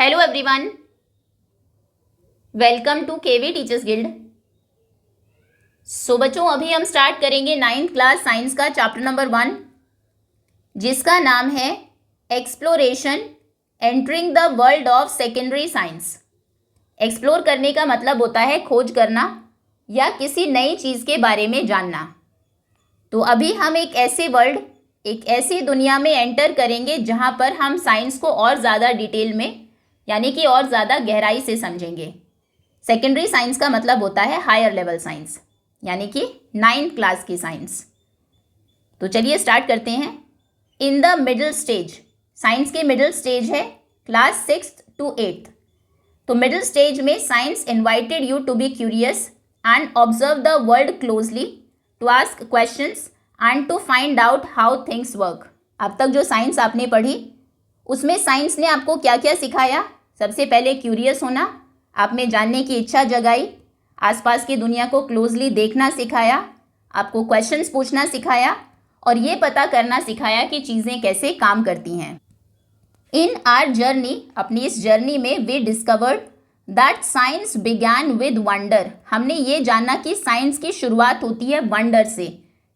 Hello everyone, welcome to KV teachers guild. So बच्चों, अभी हम स्टार्ट करेंगे 9th क्लास साइंस का चैप्टर नंबर 1, जिसका नाम है exploration entering the world of secondary science. Explore करने का मतलब होता है खोज करना या किसी नई चीज़ के बारे में जानना। तो अभी हम एक ऐसी दुनिया में एंटर करेंगे जहाँ पर हम साइंस को और ज़्यादा डिटेल में यानी कि और ज़्यादा गहराई से समझेंगे। सेकेंडरी साइंस का मतलब होता है हायर लेवल साइंस, यानी कि 9th क्लास की साइंस। तो चलिए स्टार्ट करते हैं। In the middle stage, science के मिडिल स्टेज है क्लास 6th to 8th। तो मिडिल स्टेज में science invited you to be curious and observe the world closely, to ask questions and to find out how things work. अब तक जो science आपने पढ़ी उसमें साइंस ने आपको क्या क्या सिखाया? सबसे पहले क्यूरियस होना, आप में जानने की इच्छा जगाई, आसपास की दुनिया को क्लोजली देखना सिखाया, आपको क्वेश्चंस पूछना सिखाया और ये पता करना सिखाया कि चीज़ें कैसे काम करती हैं। इन आवर जर्नी, अपनी इस जर्नी में we discovered that science began with wonder. हमने ये जाना कि साइंस की शुरुआत होती है वंडर से।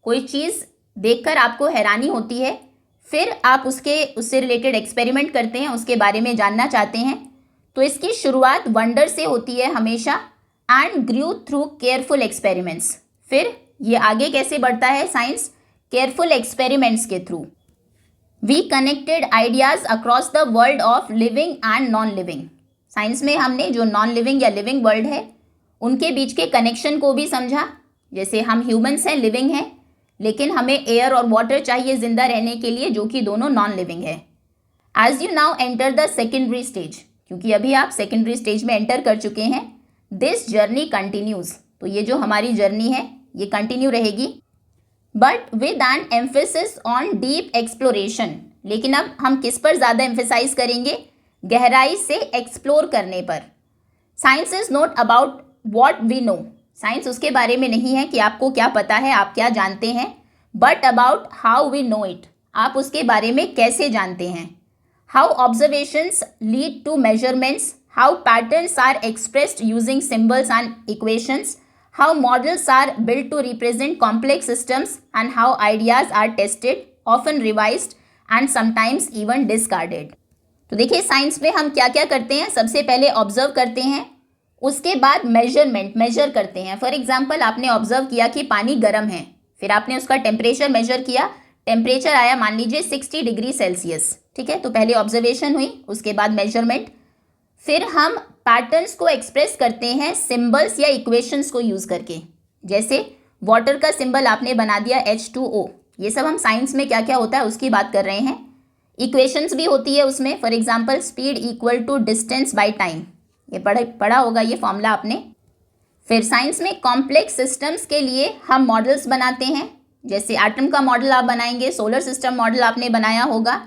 कोई चीज़ देखकर आपको हैरानी होती है, फिर आप उससे रिलेटेड एक्सपेरिमेंट करते हैं, उसके बारे में जानना चाहते हैं। तो इसकी शुरुआत वंडर से होती है हमेशा। And grew through careful experiments. फिर ये आगे कैसे बढ़ता है साइंस? केयरफुल एक्सपेरिमेंट्स के through. We connected ideas across the world of living and non living. Science में हमने जो नॉन लिविंग या लिविंग वर्ल्ड है उनके बीच के कनेक्शन को भी समझा। जैसे हम ह्यूमंस हैं, लिविंग हैं, लेकिन हमें एयर और वाटर चाहिए जिंदा रहने के लिए, जो कि दोनों नॉन लिविंग है। As you now enter the secondary stage, क्योंकि अभी आप सेकेंडरी स्टेज में एंटर कर चुके हैं, दिस जर्नी कंटिन्यूज। तो ये जो हमारी जर्नी है ये कंटिन्यू रहेगी, but with N emphasis on deep exploration. लेकिन अब हम किस पर ज़्यादा एम्फेसाइज करेंगे? गहराई से एक्सप्लोर करने पर। Science is not about what we know. Science उसके बारे में नहीं है कि आपको क्या पता है, आप क्या जानते हैं, but about how we know it. आप उसके बारे में कैसे जानते हैं। How observations lead to measurements, how patterns are expressed using symbols and equations, how models are built to represent complex systems and how ideas are tested, often revised and sometimes even discarded. तो देखिए science में हम क्या क्या करते हैं। सबसे पहले ऑब्जर्व करते हैं, उसके बाद मेजर करते हैं। फॉर एग्जाम्पल, आपने ऑब्जर्व किया कि पानी गर्म है, फिर आपने उसका टेम्परेचर मेजर किया, टेम्परेचर आया मान लीजिए 60 डिग्री सेल्सियस। ठीक है, तो पहले ऑब्जर्वेशन हुई, उसके बाद मेजरमेंट। फिर हम पैटर्न्स को एक्सप्रेस करते हैं सिंबल्स या इक्वेशंस को यूज़ करके। जैसे वाटर का सिंबल आपने बना दिया H2O। ये सब हम साइंस में क्या क्या होता है उसकी बात कर रहे हैं। इक्वेशंस भी होती है उसमें, for example speed equal to distance by time. ये पढ़ा होगा ये फॉर्मूला आपने। फिर साइंस में कॉम्प्लेक्स सिस्टम्स के लिए हम मॉडल्स बनाते हैं। जैसे एटम का मॉडल आप बनाएंगे, सोलर सिस्टम मॉडल आपने बनाया होगा।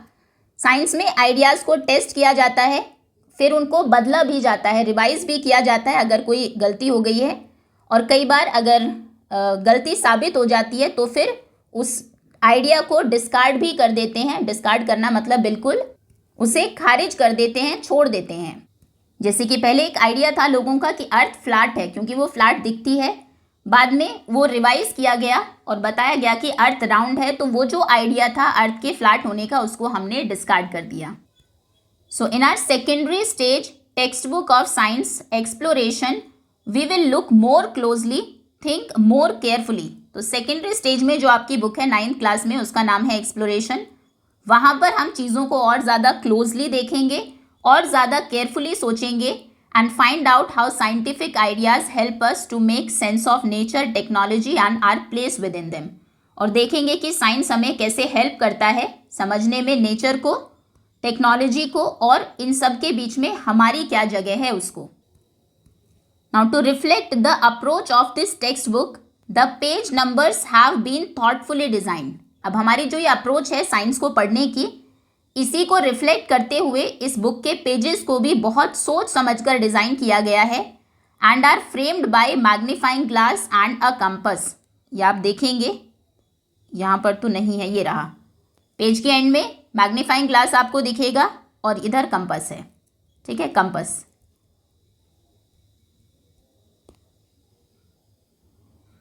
साइंस में आइडियाज़ को टेस्ट किया जाता है, फिर उनको बदला भी जाता है, रिवाइज भी किया जाता है अगर कोई गलती हो गई है। और कई बार अगर गलती साबित हो जाती है तो फिर उस आइडिया को डिस्कार्ड भी कर देते हैं। डिस्कार्ड करना मतलब बिल्कुल उसे खारिज कर देते हैं, छोड़ देते हैं। जैसे कि पहले एक आइडिया था लोगों का कि अर्थ फ्लैट है, क्योंकि वो फ्लैट दिखती है। बाद में वो रिवाइज किया गया और बताया गया कि अर्थ राउंड है, तो वो जो आइडिया था अर्थ के फ्लैट होने का, उसको हमने डिस्कार्ड कर दिया। So in our secondary stage textbook of science exploration we will look more closely, think more carefully. तो सेकेंडरी स्टेज में जो आपकी बुक है 9th क्लास में, उसका नाम है एक्सप्लोरेशन। वहाँ पर हम चीज़ों को और ज़्यादा क्लोजली देखेंगे और ज़्यादा केयरफुली सोचेंगे and find out how scientific ideas help us to make sense of nature, technology and our place within them. और देखेंगे कि साइंस हमें कैसे हेल्प करता है समझने में नेचर को, टेक्नोलॉजी को, और इन सब के बीच में हमारी क्या जगह है उसको। Now to reflect the approach of this text book the page numbers have been thoughtfully designed. अब हमारी जो ये अप्रोच है साइंस को पढ़ने की, इसी को रिफ्लेक्ट करते हुए इस बुक के पेजेस को भी बहुत सोच समझकर डिज़ाइन किया गया है। And are framed by magnifying glass and a compass. ये आप देखेंगे, यहाँ पर तो नहीं है, ये रहा। पेज के एंड में मैग्नीफाइंग ग्लास आपको दिखेगा और इधर कंपस है। ठीक है, compass.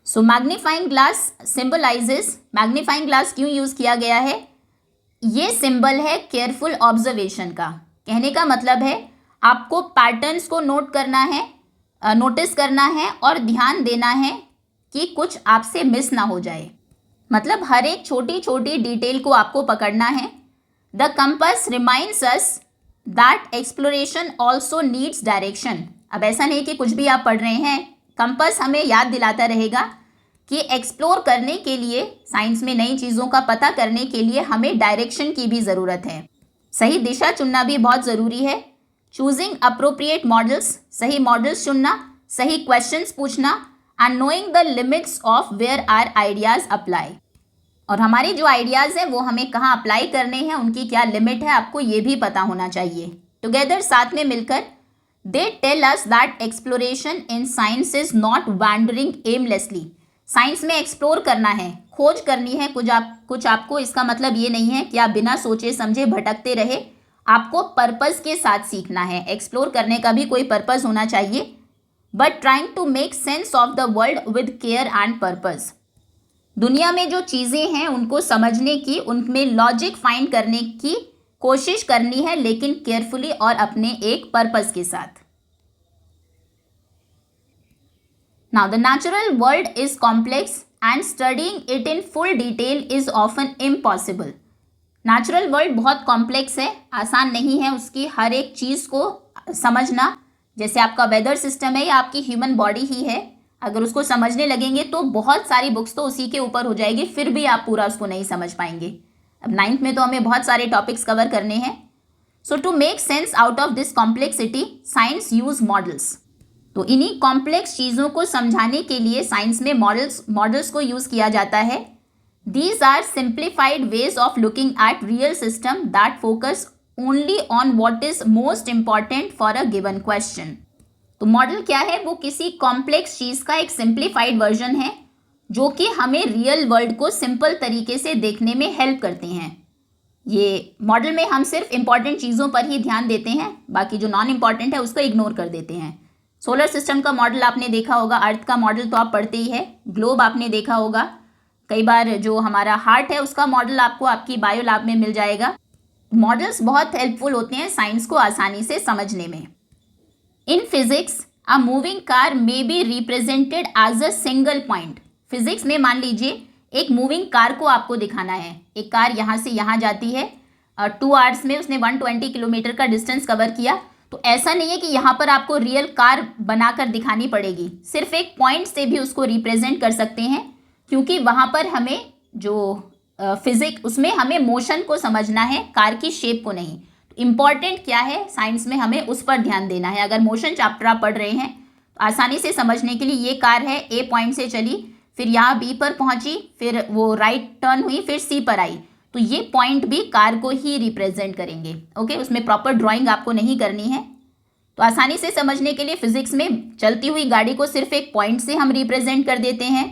So magnifying glass symbolises, magnifying glass क्यों यूज किया गया है? ये सिंबल है केयरफुल ऑब्जर्वेशन का। कहने का मतलब है आपको पैटर्न्स को नोट करना है, नोटिस करना है और ध्यान देना है कि कुछ आपसे मिस ना हो जाए। मतलब हर एक छोटी छोटी डिटेल को आपको पकड़ना है। The compass reminds us that exploration also needs direction. अब ऐसा नहीं कि कुछ भी आप पढ़ रहे हैं, कंपास हमें याद दिलाता रहेगा कि एक्सप्लोर करने के लिए, साइंस में नई चीज़ों का पता करने के लिए हमें डायरेक्शन की भी ज़रूरत है। सही दिशा चुनना भी बहुत ज़रूरी है। चूजिंग अप्रोप्रिएट मॉडल्स, सही मॉडल्स चुनना, सही क्वेश्चंस पूछना, and knowing the limits of where our ideas apply. और हमारे जो आइडियाज़ हैं वो हमें कहाँ अप्लाई करने हैं, उनकी क्या लिमिट है, आपको ये भी पता होना चाहिए। टुगेदर, साथ में मिलकर, they tell us that exploration in science is not wandering aimlessly. Science में एक्सप्लोर करना है, खोज करनी है कुछ आपको। इसका मतलब ये नहीं है कि आप बिना सोचे समझे भटकते रहे। आपको पर्पस के साथ सीखना है। एक्सप्लोर करने का भी कोई पर्पस होना चाहिए, but trying to make sense of the world with care and purpose. दुनिया में जो चीज़ें हैं उनको समझने की, उनमें लॉजिक फाइंड करने की कोशिश करनी है, लेकिन केयरफुली और अपने एक पर्पस के साथ। Now the natural world is complex and studying it in full detail is often impossible. Natural world बहुत कॉम्प्लेक्स है, आसान नहीं है उसकी हर एक चीज़ को समझना। जैसे आपका वेदर सिस्टम है या आपकी ह्यूमन बॉडी ही है, अगर उसको समझने लगेंगे तो बहुत सारी बुक्स तो उसी के ऊपर हो जाएगी, फिर भी आप पूरा उसको नहीं समझ पाएंगे। अब 9th में तो हमें बहुत सारे टॉपिक्स कवर करने हैं। So to make sense out of this complexity, science use models. तो इन्हीं कॉम्प्लेक्स चीज़ों को समझाने के लिए साइंस में मॉडल्स को यूज़ किया जाता है। These are simplified ways of looking at real system that focus only on what is most important for a given question. तो मॉडल क्या है? वो किसी कॉम्प्लेक्स चीज़ का एक सिंप्लीफाइड वर्जन है जो कि हमें रियल वर्ल्ड को सिंपल तरीके से देखने में हेल्प करते हैं। ये मॉडल में हम सिर्फ इंपॉर्टेंट चीज़ों पर ही ध्यान देते हैं, बाकी जो नॉन इम्पॉर्टेंट है उसको इग्नोर कर देते हैं। सोलर सिस्टम का मॉडल आपने देखा होगा, अर्थ का मॉडल तो आप पढ़ते ही है, ग्लोब आपने देखा होगा। कई बार जो हमारा हार्ट है उसका मॉडल आपको आपकी बायो लैब में मिल जाएगा। मॉडल्स बहुत हेल्पफुल होते हैं साइंस को आसानी से समझने में। In physics a moving car may be represented as a single point. Physics में मान लीजिए एक मूविंग कार को आपको दिखाना है। एक कार यहाँ से यहाँ जाती है, 2 आवर्स में उसने 120 किलोमीटर का डिस्टेंस कवर किया। तो ऐसा नहीं है कि यहाँ पर आपको रियल कार बनाकर दिखानी पड़ेगी, सिर्फ एक पॉइंट से भी उसको रिप्रेजेंट कर सकते हैं, क्योंकि वहाँ पर हमें जो फिजिक्स, उसमें हमें मोशन को समझना है, कार की शेप को नहीं। इम्पॉर्टेंट क्या है साइंस में, हमें उस पर ध्यान देना है। अगर मोशन चैप्टर आप पढ़ रहे हैं तो आसानी से समझने के लिए ये कार है, ए पॉइंट से चली, फिर यहाँ बी पर पहुँची, फिर वो राइट टर्न हुई, फिर सी पर आई, तो ये पॉइंट भी कार को ही रिप्रेजेंट करेंगे। ओके, उसमें प्रॉपर ड्राइंग आपको नहीं करनी है। तो आसानी से समझने के लिए फिजिक्स में चलती हुई गाड़ी को सिर्फ एक पॉइंट से हम रिप्रेजेंट कर देते हैं,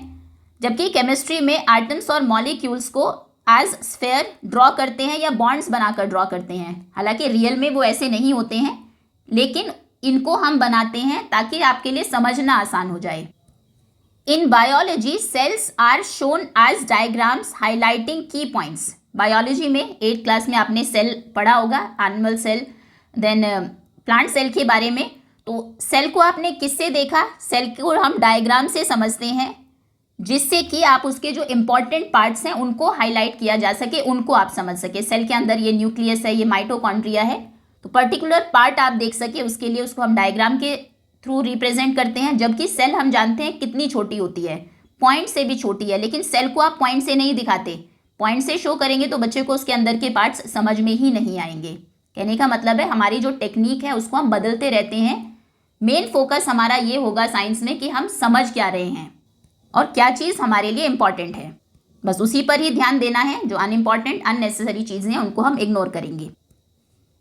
जबकि केमिस्ट्री में एटम्स और मॉलिक्यूल्स को एज स्फेयर ड्रॉ करते हैं या बॉन्ड्स बनाकर ड्रॉ करते हैं। हालांकि रियल में वो ऐसे नहीं होते हैं, लेकिन इनको हम बनाते हैं ताकि आपके लिए समझना आसान हो जाए। In biology cells are shown as diagrams highlighting key points. Biology में 8th क्लास में आपने सेल पढ़ा होगा, animal cell, then plant cell के बारे में। तो सेल को आपने किससे देखा? सेल को हम डायग्राम से समझते हैं, जिससे कि आप उसके जो इम्पॉर्टेंट पार्ट्स हैं उनको हाईलाइट किया जा सके, उनको आप समझ सके। सेल के अंदर ये न्यूक्लियस है, ये माइटोकॉन्ड्रिया है, तो पर्टिकुलर पार्ट आप देख सके उसके लिए उसको हम डायग्राम के थ्रू रिप्रेजेंट करते हैं। जबकि सेल हम जानते हैं कितनी छोटी होती है, पॉइंट से भी छोटी है, लेकिन सेल को आप पॉइंट से नहीं दिखाते। पॉइंट से शो करेंगे तो बच्चे को उसके अंदर के पार्ट्स समझ में ही नहीं आएंगे। कहने का मतलब है हमारी जो टेक्निक है उसको हम बदलते रहते हैं। मेन फोकस हमारा ये होगा साइंस में कि हम समझ क्या रहे हैं और क्या चीज़ हमारे लिए इम्पॉर्टेंट है, बस उसी पर ही ध्यान देना है। जो अनइम्पॉर्टेंट अननेसेसरी चीज़ें हैं उनको हम इग्नोर करेंगे।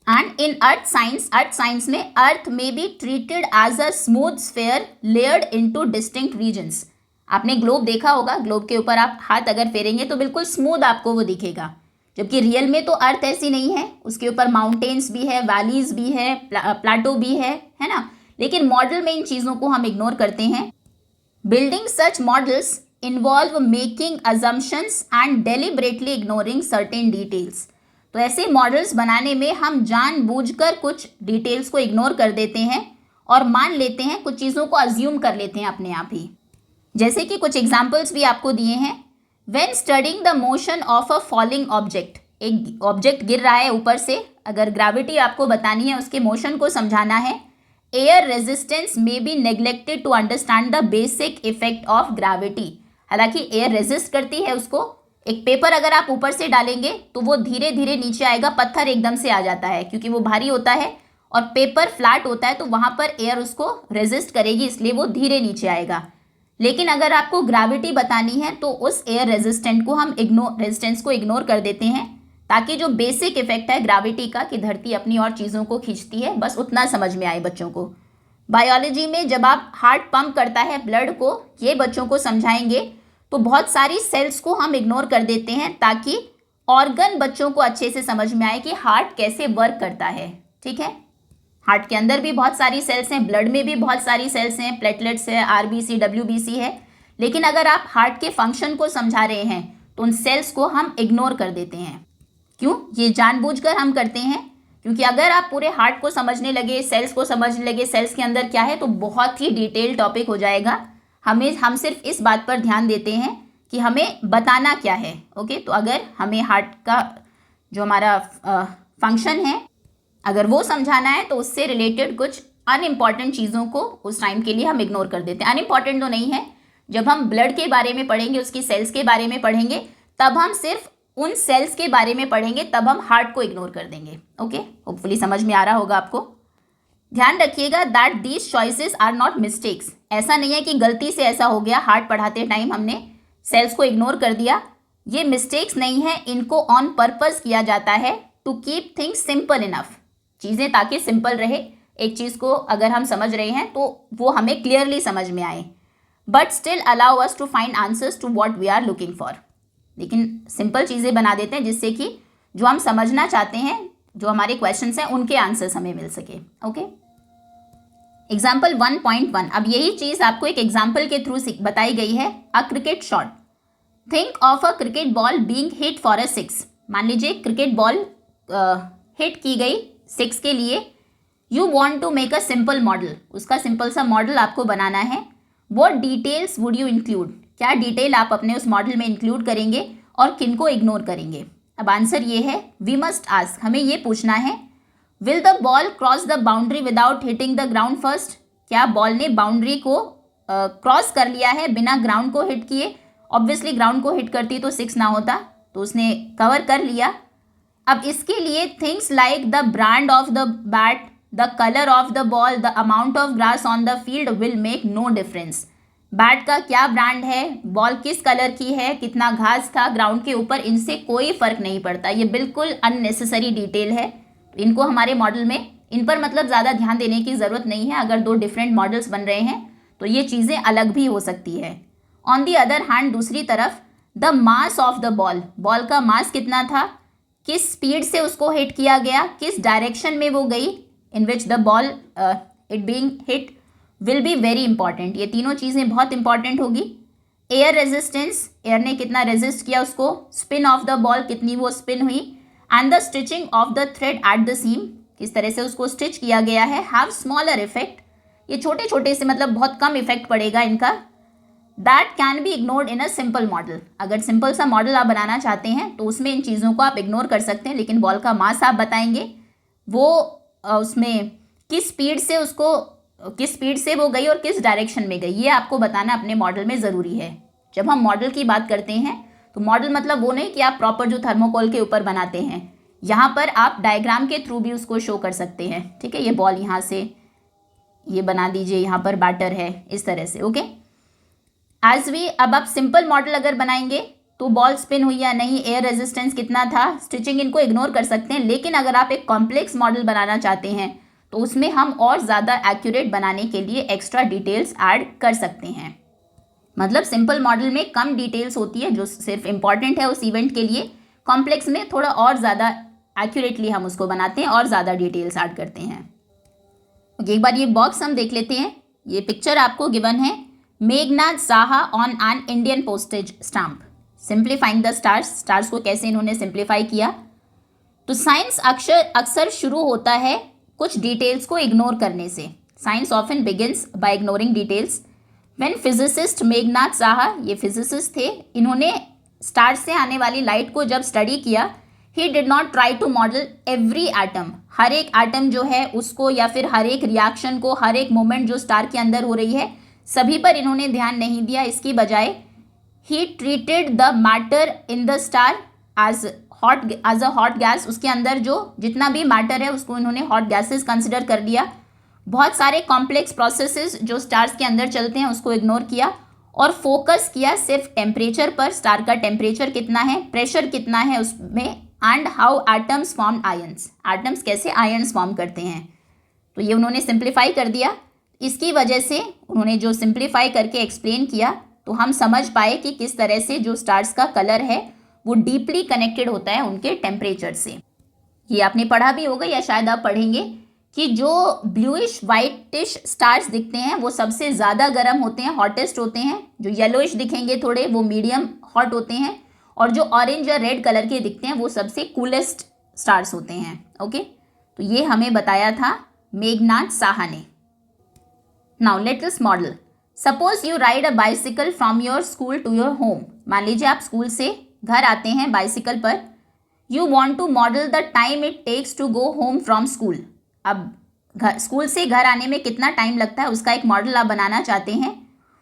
एंड इन अर्थ साइंस में earth may be treated as a smooth sphere layered into distinct regions. आपने ग्लोब देखा होगा, ग्लोब के ऊपर आप हाथ अगर फेरेंगे तो बिल्कुल स्मूथ आपको वो दिखेगा, जबकि रियल में तो अर्थ ऐसी नहीं है, उसके ऊपर माउंटेन्स भी है, वैलीज भी है, प्लाटो भी है ना। लेकिन मॉडल में इन चीज़ों को हम इग्नोर करते हैं। Building such models involve making assumptions and deliberately ignoring certain details. तो ऐसे मॉडल्स बनाने में हम जानबूझकर कुछ डिटेल्स को इग्नोर कर देते हैं और मान लेते हैं, कुछ चीज़ों को अज्यूम कर लेते हैं अपने आप ही। जैसे कि कुछ एग्जाम्पल्स भी आपको दिए हैं। When studying the motion of a falling object, एक ऑब्जेक्ट गिर रहा है ऊपर से, अगर ग्रेविटी आपको बतानी है, उसके मोशन को समझाना है, air resistance may be neglected to understand the basic effect of gravity. हालांकि एयर रेजिस्ट करती है उसको। एक पेपर अगर आप ऊपर से डालेंगे तो वो धीरे धीरे नीचे आएगा, पत्थर एकदम से आ जाता है क्योंकि वो भारी होता है, और पेपर फ्लैट होता है तो वहाँ पर एयर उसको रेजिस्ट करेगी, इसलिए वो धीरे नीचे आएगा। लेकिन अगर आपको ग्रेविटी बतानी है तो उस एयर रेजिस्टेंस को इग्नोर कर देते हैं, ताकि जो बेसिक इफेक्ट है ग्रेविटी का कि धरती अपनी और चीज़ों को खींचती है, बस उतना समझ में आए बच्चों को। बायोलॉजी में जब आप हार्ट पंप करता है ब्लड को, ये बच्चों को समझाएंगे, तो बहुत सारी सेल्स को हम इग्नोर कर देते हैं ताकि ऑर्गन बच्चों को अच्छे से समझ में आए कि हार्ट कैसे वर्क करता है। ठीक है, हार्ट के अंदर भी बहुत सारी सेल्स हैं, ब्लड में भी बहुत सारी सेल्स हैं, प्लेटलेट्स है, आरबीसी, डब्ल्यूबीसी है। लेकिन अगर आप हार्ट के फंक्शन को समझा रहे हैं तो उन सेल्स को हम इग्नोर कर देते हैं। क्यों? ये जानबूझकर हम करते हैं, क्योंकि अगर आप पूरे हार्ट को समझने लगे, सेल्स को समझने लगे, सेल्स के अंदर क्या है, तो बहुत ही डिटेल टॉपिक हो जाएगा। हम सिर्फ इस बात पर ध्यान देते हैं कि हमें बताना क्या है। ओके, तो अगर हमें हार्ट का जो हमारा फंक्शन है अगर वो समझाना है तो उससे रिलेटेड कुछ अनइम्पॉर्टेंट चीज़ों को उस टाइम के लिए हम इग्नोर कर देते हैं। अनइम्पॉर्टेंट तो नहीं है, जब हम ब्लड के बारे में पढ़ेंगे, उसकी सेल्स के बारे में पढ़ेंगे, तब हम सिर्फ उन सेल्स के बारे में पढ़ेंगे, तब हम हार्ट को इग्नोर कर देंगे। ओके, होपफुली समझ में आ रहा होगा आपको। ध्यान रखिएगा that these choices are not mistakes. ऐसा नहीं है कि गलती से ऐसा हो गया, हार्ट पढ़ाते टाइम हमने सेल्स को इग्नोर कर दिया। ये मिस्टेक्स नहीं है, इनको ऑन पर्पस किया जाता है to keep things simple enough. चीज़ें ताकि सिंपल रहे, एक चीज़ को अगर हम समझ रहे हैं तो वो हमें क्लियरली समझ में आए, but still allow us to find answers to what we are looking for. लेकिन सिंपल चीज़ें बना देते हैं जिससे कि जो हम समझना चाहते हैं, जो हमारे क्वेश्चंस हैं, उनके आंसर्स हमें मिल सके। Okay, example 1.1। अब यही चीज़ आपको एक एग्जाम्पल के थ्रू बताई गई है। A cricket shot, think of a cricket ball being hit for a 6। मान लीजिए क्रिकेट बॉल हिट की गई 6 के लिए। You want to make a simple model, उसका सिंपल सा मॉडल आपको बनाना है। What details would you include, क्या डिटेल आप अपने उस मॉडल में इंक्लूड करेंगे और किन को इग्नोर करेंगे। अब आंसर ये है, वी मस्ट आस्क, हमें ये पूछना है, will the ball cross the boundary without hitting the ground first. क्या बॉल ने बाउंड्री को क्रॉस कर लिया है बिना ग्राउंड को हिट किए। ऑब्वियसली ग्राउंड को हिट करती तो 6 ना होता, तो उसने कवर कर लिया। अब इसके लिए things like the brand of the bat, the colour of the ball, the amount of grass on the field will make no difference. Bat का क्या ब्रांड है, बॉल किस कलर की है, कितना घास था ग्राउंड के ऊपर, इनसे कोई फर्क नहीं पड़ता। ये बिल्कुल अननेसेसरी डिटेल है, इनको हमारे मॉडल में, इन पर मतलब ज़्यादा ध्यान देने की ज़रूरत नहीं है। अगर 2 डिफरेंट मॉडल्स बन रहे हैं तो ये चीज़ें अलग भी हो सकती है। ऑन दी अदर हैंड, दूसरी तरफ, the mass of the ball, ball का मास कितना था, किस स्पीड से उसको हिट किया गया, किस डायरेक्शन में वो गई, in which the ball it being hit will be very important. ये तीनों चीज़ें बहुत इंपॉर्टेंट होगी। एयर रेजिस्टेंस, एयर ने कितना रेजिस्ट किया उसको, स्पिन ऑफ द बॉल, कितनी वो स्पिन हुई, and the stitching of the thread at the seam, किस तरह से उसको स्टिच किया गया है, हैव स्मॉलर इफेक्ट, ये छोटे छोटे से मतलब बहुत कम इफेक्ट पड़ेगा इनका, that can be ignored in a simple model. अगर सिंपल सा मॉडल आप बनाना चाहते हैं तो उसमें इन चीज़ों को आप इग्नोर कर सकते हैं, लेकिन बॉल का मास आप बताएंगे, वो उसमें किस स्पीड से वो गई और किस डायरेक्शन में गई, ये आपको बताना अपने मॉडल में ज़रूरी है। जब हम मॉडल की बात करते हैं तो मॉडल मतलब वो नहीं कि आप प्रॉपर जो थर्मोकोल के ऊपर बनाते हैं, यहाँ पर आप डायग्राम के थ्रू भी उसको शो कर सकते हैं। ठीक है, ये बॉल यहाँ से ये बना दीजिए, यहाँ पर बैटर है, इस तरह से। ओके, अब आप सिंपल मॉडल अगर बनाएंगे तो बॉल स्पिन हुई या नहीं, एयर रेजिस्टेंस कितना था, स्टिचिंग, इनको इग्नोर कर सकते हैं। लेकिन अगर आप एक कॉम्प्लेक्स मॉडल बनाना चाहते हैं तो उसमें हम और ज़्यादा एक्यूरेट बनाने के लिए एक्स्ट्रा डिटेल्स ऐड कर सकते हैं। मतलब सिंपल मॉडल में कम डिटेल्स होती है जो सिर्फ इम्पॉर्टेंट है उस इवेंट के लिए, कॉम्प्लेक्स में थोड़ा और ज़्यादा एक्यूरेटली हम उसको बनाते हैं और ज़्यादा डिटेल्स ऐड करते हैं। ओके, एक बार ये बॉक्स हम देख लेते हैं। ये पिक्चर आपको गिवन है, Meghnath Saha on an Indian postage stamp, simplifying the stars. Stars को कैसे इन्होंने सिंप्लीफाई किया। तो साइंस अक्सर शुरू होता है कुछ डिटेल्स को इग्नोर करने से। Science often begins bye ignoring details. When physicist Meghnath Saha, ये फिजिसिस्ट थे, इन्होंने स्टार से आने वाली लाइट को जब स्टडी किया, he did not try to model every atom, हर एक एटम जो है उसको, या फिर हर एक रिएक्शन को, हर एक मोमेंट जो स्टार के अंदर हो रही है, सभी पर इन्होंने ध्यान नहीं दिया। इसकी बजाय he treated the matter in the star as a hot gas. उसके अंदर जो जितना भी मैटर है उसको इन्होंने हॉट गैसेस कंसिडर कर लिया। बहुत सारे कॉम्प्लेक्स प्रोसेसेस जो स्टार्स के अंदर चलते हैं उसको इग्नोर किया और फोकस किया सिर्फ टेम्परेचर पर। स्टार का टेम्परेचर कितना है, प्रेशर कितना है उसमें, and how atoms form ions, atoms कैसे आयंस फॉर्म करते हैं। तो ये उन्होंने सिंप्लीफाई कर दिया। इसकी वजह से उन्होंने जो सिंप्लीफाई करके एक्सप्लेन किया तो हम समझ पाए कि किस तरह से जो स्टार्स का कलर है वो डीपली कनेक्टेड होता है उनके टेम्परेचर से। ये आपने पढ़ा भी होगा या शायद आप पढ़ेंगे कि जो ब्लूइश वाइटिश स्टार्स दिखते हैं वो सबसे ज़्यादा गर्म होते हैं, हॉटेस्ट होते हैं। जो येलोइश दिखेंगे थोड़े, वो मीडियम हॉट होते हैं, और जो ऑरेंज या रेड कलर के दिखते हैं वो सबसे कूलेस्ट स्टार्स होते हैं। ओके, तो ये हमें बताया था मेघनाथ साहा ने। Now let us model. Suppose you ride a bicycle from your school to your home. मान लीजिए आप स्कूल से घर आते हैं बाइसिकल पर। You want to model the time it takes to go home from school. अब स्कूल से घर आने में कितना टाइम लगता है उसका एक मॉडल आप बनाना चाहते हैं।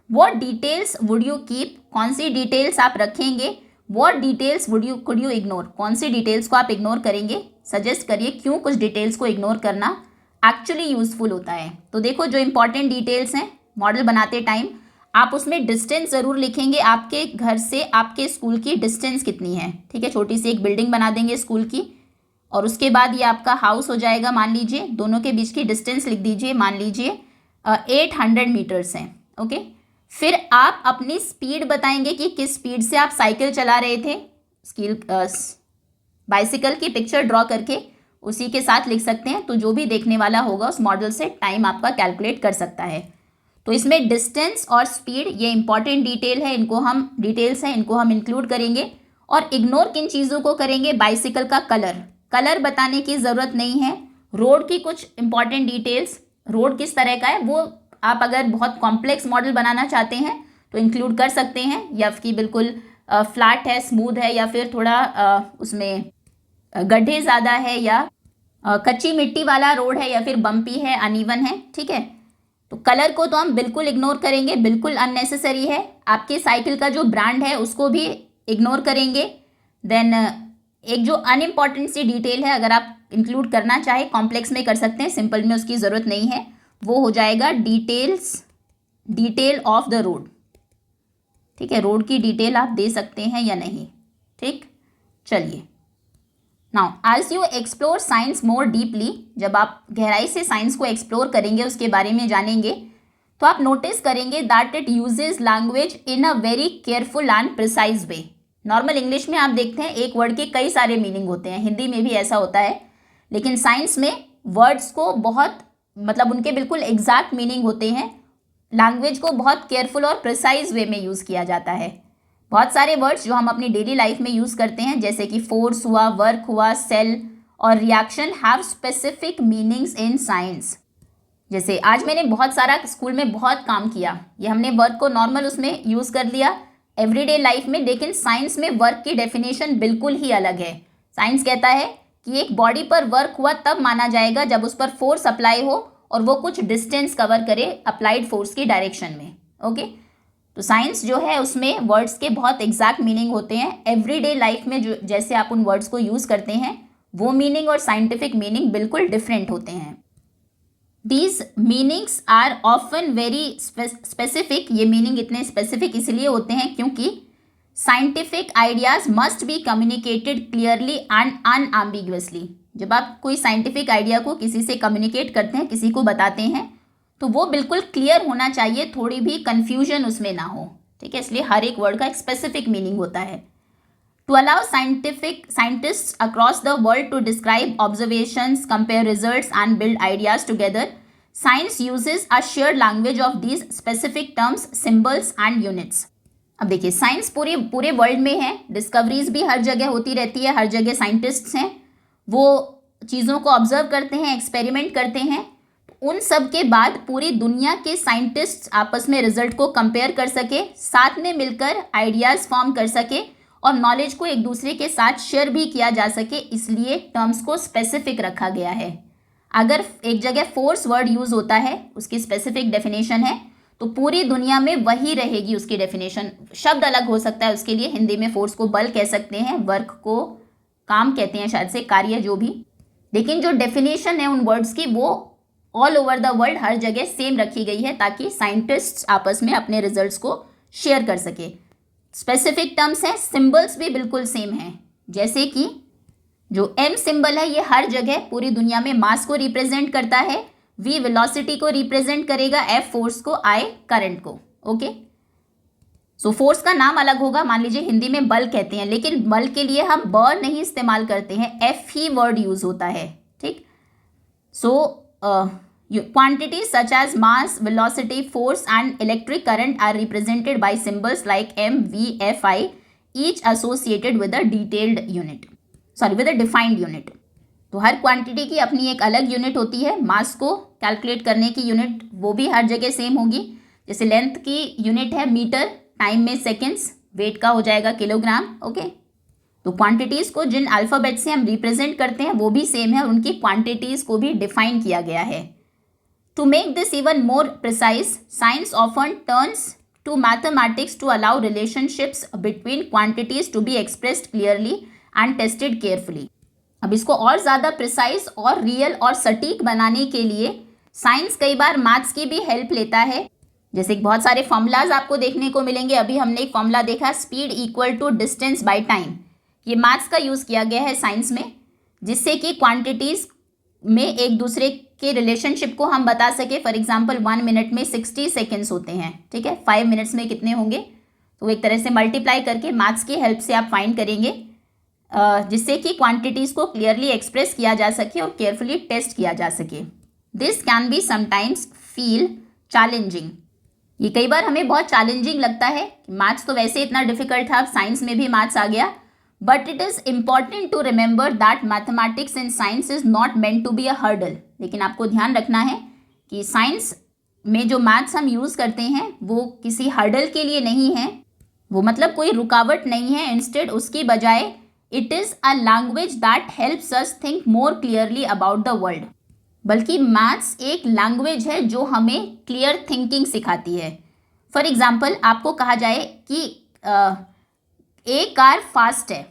What details would you keep, कौन सी डिटेल्स आप रखेंगे। What details could you ignore, कौन सी डिटेल्स को आप इग्नोर करेंगे। सजेस्ट करिए क्यों कुछ डिटेल्स को इग्नोर करना एक्चुअली यूजफुल होता है। तो देखो, जो इंपॉर्टेंट डिटेल्स हैं मॉडल बनाते टाइम, आप उसमें डिस्टेंस ज़रूर लिखेंगे। आपके घर से आपके स्कूल की डिस्टेंस कितनी है, ठीक है। छोटी सी एक बिल्डिंग बना देंगे स्कूल की, और उसके बाद ये आपका हाउस हो जाएगा। मान लीजिए दोनों के बीच की डिस्टेंस लिख दीजिए, मान लीजिए 800 मीटर्स हैं। ओके, फिर आप अपनी स्पीड बताएंगे कि किस स्पीड से आप साइकिल चला रहे थे। बाइसिकल की पिक्चर ड्रॉ करके उसी के साथ लिख सकते हैं। तो जो भी देखने वाला होगा उस मॉडल से टाइम आपका कैलकुलेट कर सकता है। तो इसमें डिस्टेंस और स्पीड ये इंपॉर्टेंट डिटेल्स हैं, इनको हम इंक्लूड करेंगे। और इग्नोर किन चीज़ों को करेंगे, बाइसिकल का कलर बताने की ज़रूरत नहीं है। रोड की कुछ इंपॉर्टेंट डिटेल्स, रोड किस तरह का है वो आप अगर बहुत कॉम्प्लेक्स मॉडल बनाना चाहते हैं तो इंक्लूड कर सकते हैं, या कि बिल्कुल फ्लैट है, स्मूथ है, या फिर थोड़ा उसमें गड्ढे ज़्यादा है, या कच्ची मिट्टी वाला रोड है, या फिर बम्पी है, अनइवन है, ठीक है। तो कलर को तो हम बिल्कुल इग्नोर करेंगे, बिल्कुल अननेसेसरी है। आपके साइकिल का जो ब्रांड है उसको भी इग्नोर करेंगे। देन एक जो अनइम्पॉर्टेंट सी डिटेल है, अगर आप इंक्लूड करना चाहे कॉम्प्लेक्स में कर सकते हैं, सिंपल में उसकी ज़रूरत नहीं है, वो हो जाएगा डिटेल ऑफ द रोड, ठीक है। रोड की डिटेल आप दे सकते हैं या नहीं, ठीक। चलिए, now as you explore science more deeply, जब आप गहराई से साइंस को एक्सप्लोर करेंगे, उसके बारे में जानेंगे, तो आप नोटिस करेंगे that it uses language in a very careful and precise way. Normal English में आप देखते हैं एक वर्ड के कई सारे मीनिंग होते हैं, हिंदी में भी ऐसा होता है, लेकिन साइंस में वर्ड्स को बहुत उनके बिल्कुल एग्जैक्ट मीनिंग होते हैं। लैंग्वेज को बहुत केयरफुल और प्रिसाइज वे में यूज़ किया जाता है। बहुत सारे वर्ड्स जो हम अपनी डेली लाइफ में यूज़ करते हैं, जैसे कि फोर्स हुआ, वर्क हुआ, सेल और reaction, have specific meanings in science. जैसे आज मैंने बहुत सारा स्कूल में बहुत काम किया, ये हमने वर्क को नॉर्मल उसमें यूज़ कर लिया एवरीडे लाइफ में, लेकिन साइंस में वर्क की डेफिनेशन बिल्कुल ही अलग है। साइंस कहता है कि एक बॉडी पर वर्क हुआ तब माना जाएगा जब उस पर फोर्स अप्लाई हो और वो कुछ डिस्टेंस कवर करे अप्लाइड फोर्स की डायरेक्शन में। ओके, तो साइंस जो है उसमें वर्ड्स के बहुत एग्जैक्ट मीनिंग होते हैं। एवरीडे लाइफ में जो जैसे आप उन वर्ड्स को यूज़ करते हैं वो मीनिंग और साइंटिफिक मीनिंग बिल्कुल डिफरेंट होते हैं। These meanings are often very specific. ये मीनिंग इतने स्पेसिफिक इसलिए होते हैं क्योंकि scientific ideas must be communicated clearly and unambiguously. जब आप कोई साइंटिफिक आइडिया को किसी से कम्युनिकेट करते हैं, किसी को बताते हैं, तो वो बिल्कुल क्लियर होना चाहिए, थोड़ी भी कन्फ्यूजन उसमें ना हो, ठीक है। इसलिए हर एक वर्ड का एक स्पेसिफिक मीनिंग होता है। To allow scientists across the world to describe observations, compare results, and build ideas together, science uses a shared language of these specific terms, symbols, and units. अब देखिए, साइंस पूरे world में है, discoveries भी हर जगह होती रहती है, हर जगह साइंटिस्ट्स हैं, वो चीज़ों को ऑब्जर्व करते हैं, एक्सपेरिमेंट करते हैं। उन सब के बाद पूरी दुनिया के साइंटिस्ट्स आपस में रिजल्ट को कंपेयर कर सके, साथ में मिलकर आइडियाज़ फॉर्म कर सके और नॉलेज को एक दूसरे के साथ शेयर भी किया जा सके, इसलिए टर्म्स को स्पेसिफिक रखा गया है। अगर एक जगह फोर्स वर्ड यूज़ होता है, उसकी स्पेसिफिक डेफिनेशन है, तो पूरी दुनिया में वही रहेगी उसकी डेफिनेशन। शब्द अलग हो सकता है उसके लिए, हिंदी में फोर्स को बल कह सकते हैं, वर्क को काम कहते हैं शायद से, कार्य जो भी, लेकिन जो डेफिनेशन है उन वर्ड्स की वो ऑल ओवर द वर्ल्ड हर जगह सेम रखी गई है, ताकि साइंटिस्ट्स आपस में अपने रिजल्ट्स को शेयर कर सके। स्पेसिफिक टर्म्स हैं, सिंबल्स भी बिल्कुल सेम हैं, जैसे कि जो एम सिंबल है ये हर जगह पूरी दुनिया में मास को रिप्रेजेंट करता है, वी वेलोसिटी को रिप्रेजेंट करेगा, एफ फोर्स को, आई करंट को। ओके, सो फोर्स का नाम अलग होगा, मान लीजिए हिंदी में बल कहते हैं, लेकिन बल के लिए हम ब नहीं इस्तेमाल करते हैं, एफ ही वर्ड यूज होता है। ठीक, सो quantities such as mass, velocity, force and electric current are represented by symbols like m, v, f, I, each associated with a defined unit. तो हर क्वांटिटी की अपनी एक अलग यूनिट होती है। मास को कैलकुलेट करने की यूनिट वो भी हर जगह सेम होगी, जैसे लेंथ की यूनिट है मीटर, टाइम में सेकेंड्स, वेट का हो जाएगा किलोग्राम। ओके, तो क्वांटिटीज़ को जिन अल्फ़ाबेट से हम रिप्रेजेंट करते हैं वो भी सेम है और उनकी क्वांटिटीज़ को भी डिफाइन किया गया है। To make this even more precise, science often turns to mathematics to allow relationships between quantities to be expressed clearly and tested carefully. अब इसको और ज़्यादा प्रिसाइज और रियल और सटीक बनाने के लिए साइंस कई बार मैथ्स की भी हेल्प लेता है। जैसे बहुत सारे फॉर्मूलाज आपको देखने को मिलेंगे, अभी हमने एक फॉर्मूला देखा, speed equal to distance by time, ये मैथ्स का यूज़ किया गया है साइंस में, जिससे कि क्वांटिटीज़ में एक दूसरे के रिलेशनशिप को हम बता सके। फॉर एग्जांपल 1 मिनट में 60 सेकेंड्स होते हैं, ठीक है, 5 मिनट्स में कितने होंगे, तो एक तरह से मल्टीप्लाई करके मैथ्स की हेल्प से आप फाइंड करेंगे, जिससे कि क्वांटिटीज़ को क्लियरली एक्सप्रेस किया जा सके और केयरफुली टेस्ट किया जा सके। This can be sometimes feel challenging, ये कई बार हमें बहुत चैलेंजिंग लगता है। मैथ्स तो वैसे इतना डिफिकल्ट था, अब साइंस में भी मैथ्स आ गया, but it is important to remember that mathematics in science is not meant to be a hurdle. लेकिन आपको ध्यान रखना है कि साइंस में जो मैथ्स हम यूज़ करते हैं वो किसी हर्डल के लिए नहीं है, वो मतलब कोई रुकावट नहीं है। इंस्टेड उसकी बजाय it is a language that helps us think more clearly about the world, बल्कि मैथ्स एक लैंग्वेज है जो हमें क्लियर थिंकिंग सिखाती है। फॉर एग्जाम्पल, आपको कहा जाए कि एक कार फास्ट है,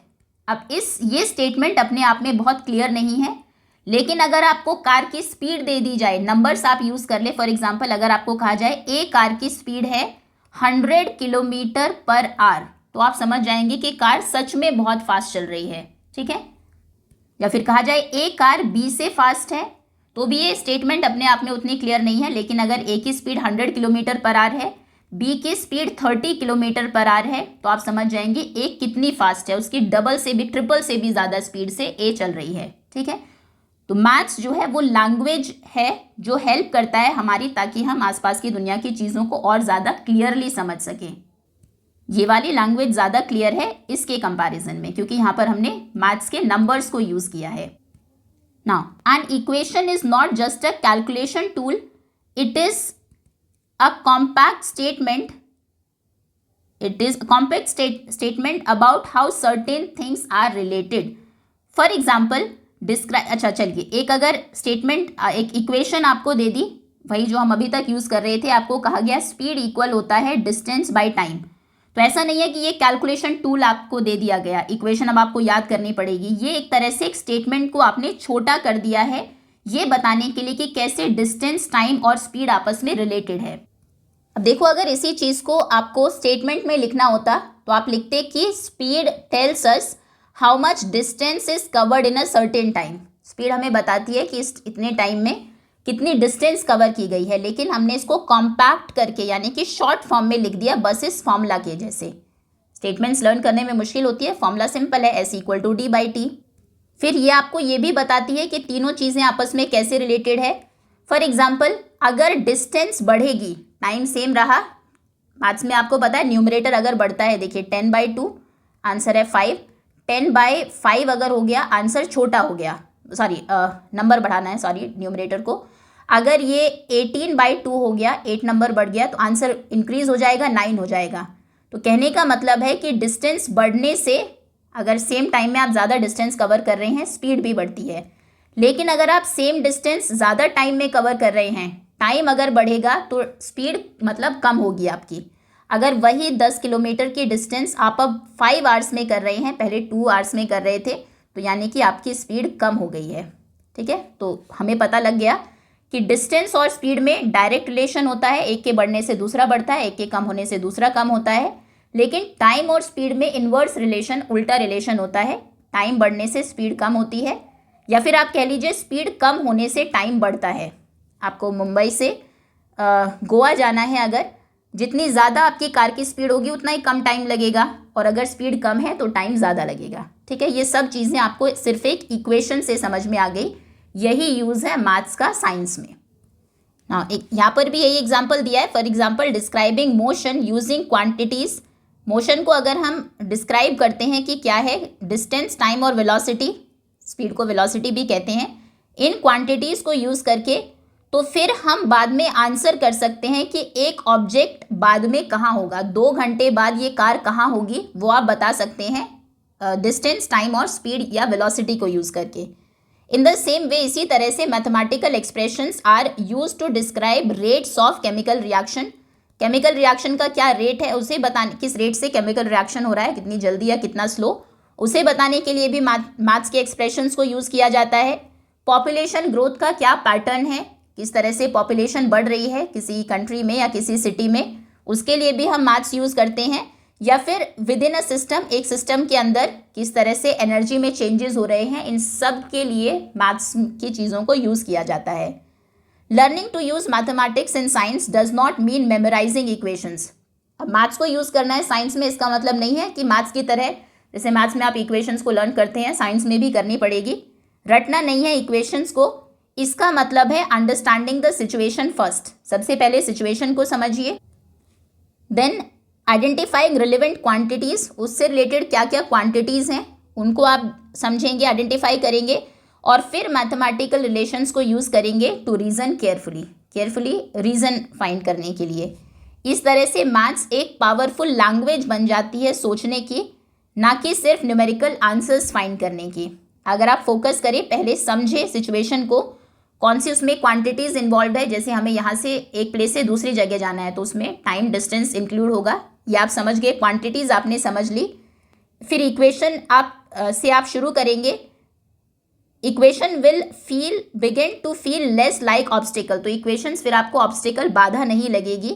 अब ये स्टेटमेंट अपने आप में बहुत क्लियर नहीं है, लेकिन अगर आपको कार की स्पीड दे दी जाए, नंबर्स आप यूज़ कर ले, फॉर एग्जांपल अगर आपको कहा जाए एक कार की स्पीड है 100 किलोमीटर पर आवर, तो आप समझ जाएंगे कि कार सच में बहुत फास्ट चल रही है। ठीक है, या फिर कहा जाए एक कार बी से फास्ट है, तो भी ये स्टेटमेंट अपने आप में उतनी क्लियर नहीं है, लेकिन अगर ए की स्पीड 100 किलोमीटर पर आवर है, बी की स्पीड 30 किलोमीटर पर आवर है, तो आप समझ जाएंगे ए कितनी फास्ट है, उसकी डबल से भी ट्रिपल से भी ज़्यादा स्पीड से ए चल रही है। ठीक है, तो मैथ्स जो है वो लैंग्वेज है जो हेल्प करता है हमारी, ताकि हम आसपास की दुनिया की चीज़ों को और ज़्यादा क्लियरली समझ सकें। ये वाली लैंग्वेज ज़्यादा क्लियर है इसके कंपैरिजन में, क्योंकि यहाँ पर हमने मैथ्स के नंबर्स को यूज़ किया है। Now, an equation is not just a calculation tool, it is a compact statement. It is a compact statement about how certain things are related. For example, describe, अच्छा चलिए, एक अगर statement, एक equation आपको दे दी, वही जो हम अभी तक यूज़ कर रहे थे, आपको कहा गया स्पीड इक्वल होता है डिस्टेंस बाय टाइम। तो ऐसा नहीं है कि ये कैलकुलेशन टूल आपको दे दिया गया, इक्वेशन अब आपको याद करनी पड़ेगी। ये एक तरह से एक स्टेटमेंट को आपने छोटा कर दिया है, ये बताने के लिए कि कैसे डिस्टेंस, टाइम और स्पीड आपस में रिलेटेड है। अब देखो, अगर इसी चीज़ को आपको स्टेटमेंट में लिखना होता तो आप लिखते कि speed tells us how much distance is covered in a certain time. Speed हमें बताती है कि इस इतने टाइम में कितनी डिस्टेंस कवर की गई है, लेकिन हमने इसको कॉम्पैक्ट करके यानी कि शॉर्ट फॉर्म में लिख दिया, बस इस फॉर्मूला के जैसे। स्टेटमेंट्स लर्न करने में मुश्किल होती है, फॉर्मूला सिंपल है, S=D/T। फिर ये आपको ये भी बताती है कि तीनों चीज़ें आपस में कैसे रिलेटेड है। फॉर एग्जाम्पल, अगर डिस्टेंस बढ़ेगी, टाइम सेम रहा, मैथ्स में आपको पता है न्यूमरेटर अगर बढ़ता है, देखिए 10/2 आंसर है 5, 10/5 अगर हो गया आंसर छोटा हो गया, सॉरी नंबर बढ़ाना है, सॉरी न्यूमरेटर को। अगर ये 18/2 हो गया, 8 नंबर बढ़ गया तो आंसर इंक्रीज हो जाएगा, 9 हो जाएगा। तो कहने का मतलब है कि डिस्टेंस बढ़ने से, अगर सेम टाइम में आप ज़्यादा डिस्टेंस कवर कर रहे हैं, स्पीड भी बढ़ती है। लेकिन अगर आप सेम डिस्टेंस ज़्यादा टाइम में कवर कर रहे हैं, टाइम अगर बढ़ेगा तो स्पीड मतलब कम होगी आपकी। अगर वही 10 किलोमीटर की डिस्टेंस आप अब 5 आवर्स में कर रहे हैं, पहले 2 आवर्स में कर रहे थे, तो यानी कि आपकी स्पीड कम हो गई है। ठीक है, तो हमें पता लग गया कि डिस्टेंस और स्पीड में डायरेक्ट रिलेशन होता है, एक के बढ़ने से दूसरा बढ़ता है, एक के कम होने से दूसरा कम होता है। लेकिन टाइम और स्पीड में इन्वर्स रिलेशन, उल्टा रिलेशन होता है, टाइम बढ़ने से स्पीड कम होती है, या फिर आप कह लीजिए स्पीड कम होने से टाइम बढ़ता है। आपको मुंबई से गोवा जाना है, अगर जितनी ज़्यादा आपकी कार की स्पीड होगी उतना ही कम टाइम लगेगा, और अगर स्पीड कम है तो टाइम ज़्यादा लगेगा। ठीक है, ये सब चीज़ें आपको सिर्फ एक इक्वेशन से समझ में आ गई। यही यूज़ है मैथ्स का साइंस में। हाँ, एक यहाँ पर भी यही एग्जाम्पल दिया है। For example, describing motion using quantities. Motion को अगर हम डिस्क्राइब करते हैं कि क्या है, डिस्टेंस, टाइम और वेलोसिटी, स्पीड को वेलोसिटी भी कहते हैं, इन क्वांटिटीज़ को यूज़ करके, तो फिर हम बाद में आंसर कर सकते हैं कि एक ऑब्जेक्ट बाद में कहाँ होगा, 2 घंटे बाद ये कार कहाँ होगी, वो आप बता सकते हैं डिस्टेंस, टाइम और स्पीड या वेलोसिटी को यूज़ करके। इन द सेम वे, इसी तरह से mathematical expressions are use to describe rates of chemical reaction. Chemical reaction का क्या रेट है, उसे बताने, किस रेट से केमिकल रिएक्शन हो रहा है, कितनी जल्दी या कितना स्लो, उसे बताने के लिए भी मैथ्स के एक्सप्रेशंस को यूज़ किया जाता है। पॉपुलेशन ग्रोथ का क्या पैटर्न है, किस तरह से पॉपुलेशन बढ़ रही है किसी कंट्री में या किसी सिटी में, उसके लिए भी हम मैथ्स यूज़ करते हैं। या फिर विद इन अ सिस्टम, एक सिस्टम के अंदर किस तरह से एनर्जी में चेंजेस हो रहे हैं, इन सब के लिए मैथ्स की चीज़ों को यूज़ किया जाता है। Learning to use mathematics in science does not mean memorising equations. अब मैथ्स को यूज़ करना है साइंस में, इसका मतलब नहीं है कि मैथ्स की तरह, जैसे मैथ्स में आप इक्वेशंस को लर्न करते हैं, साइंस में भी करनी पड़ेगी। रटना नहीं है इक्वेशंस को, इसका मतलब है अंडरस्टैंडिंग द सिचुएशन फर्स्ट। सबसे पहले सिचुएशन को समझिए, देन आइडेंटिफाइंग रिलेवेंट क्वांटिटीज़, उससे रिलेटेड क्या क्या क्वांटिटीज़ हैं उनको आप समझेंगे, आइडेंटिफाई करेंगे, और फिर मैथमेटिकल रिलेशंस को यूज़ करेंगे to reason carefully reason find करने के लिए। इस तरह से मैथ्स एक पावरफुल लैंग्वेज बन जाती है सोचने की, ना कि सिर्फ न्यूमेरिकल आंसर्स फाइंड करने की। अगर आप फोकस करें, पहले समझे सिचुएशन को, कौन सी उसमें क्वांटिटीज़ इन्वॉल्व है, जैसे हमें यहाँ से एक प्लेस से दूसरी जगह जाना है तो उसमें टाइम, डिस्टेंस इंक्लूड होगा, ये आप समझ गए, क्वांटिटीज़ आपने समझ ली। फिर इक्वेशन से आप शुरू करेंगे, equation will begin to feel less like obstacle, तो इक्वेशंस फिर आपको ऑब्स्टिकल, बाधा नहीं लगेगी,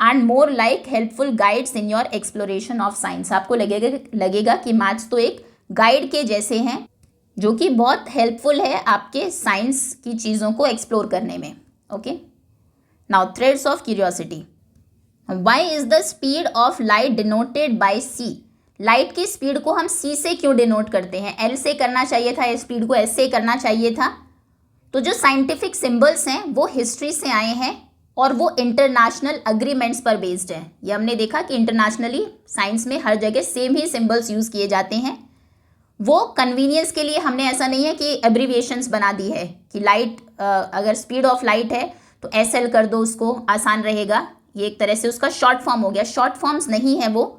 and more like helpful guides in your exploration of science. आपको लगेगा कि मैथ्स तो एक गाइड के जैसे हैं, जो कि बहुत हेल्पफुल है आपके साइंस की चीज़ों को एक्सप्लोर करने में। Okay, now threads of curiosity. Why is the speed of light denoted by c. Light की स्पीड को हम सी से क्यों डिनोट करते हैं, एल से करना चाहिए था, स्पीड को एस से करना चाहिए था। तो जो साइंटिफिक सिंबल्स हैं वो हिस्ट्री से आए हैं, और वो इंटरनेशनल अग्रीमेंट्स पर बेस्ड है। ये हमने देखा कि इंटरनेशनली साइंस में हर जगह सेम ही सिंबल्स यूज़ किए जाते हैं। वो कन्वीनियंस के लिए हमने, ऐसा नहीं है कि एब्रीविएशंस बना दी है कि लाइट, अगर स्पीड ऑफ लाइट है तो एस एल कर दो, उसको आसान रहेगा, ये एक तरह से उसका शॉर्ट फॉर्म हो गया। शॉर्ट फॉर्म्स नहीं है वो,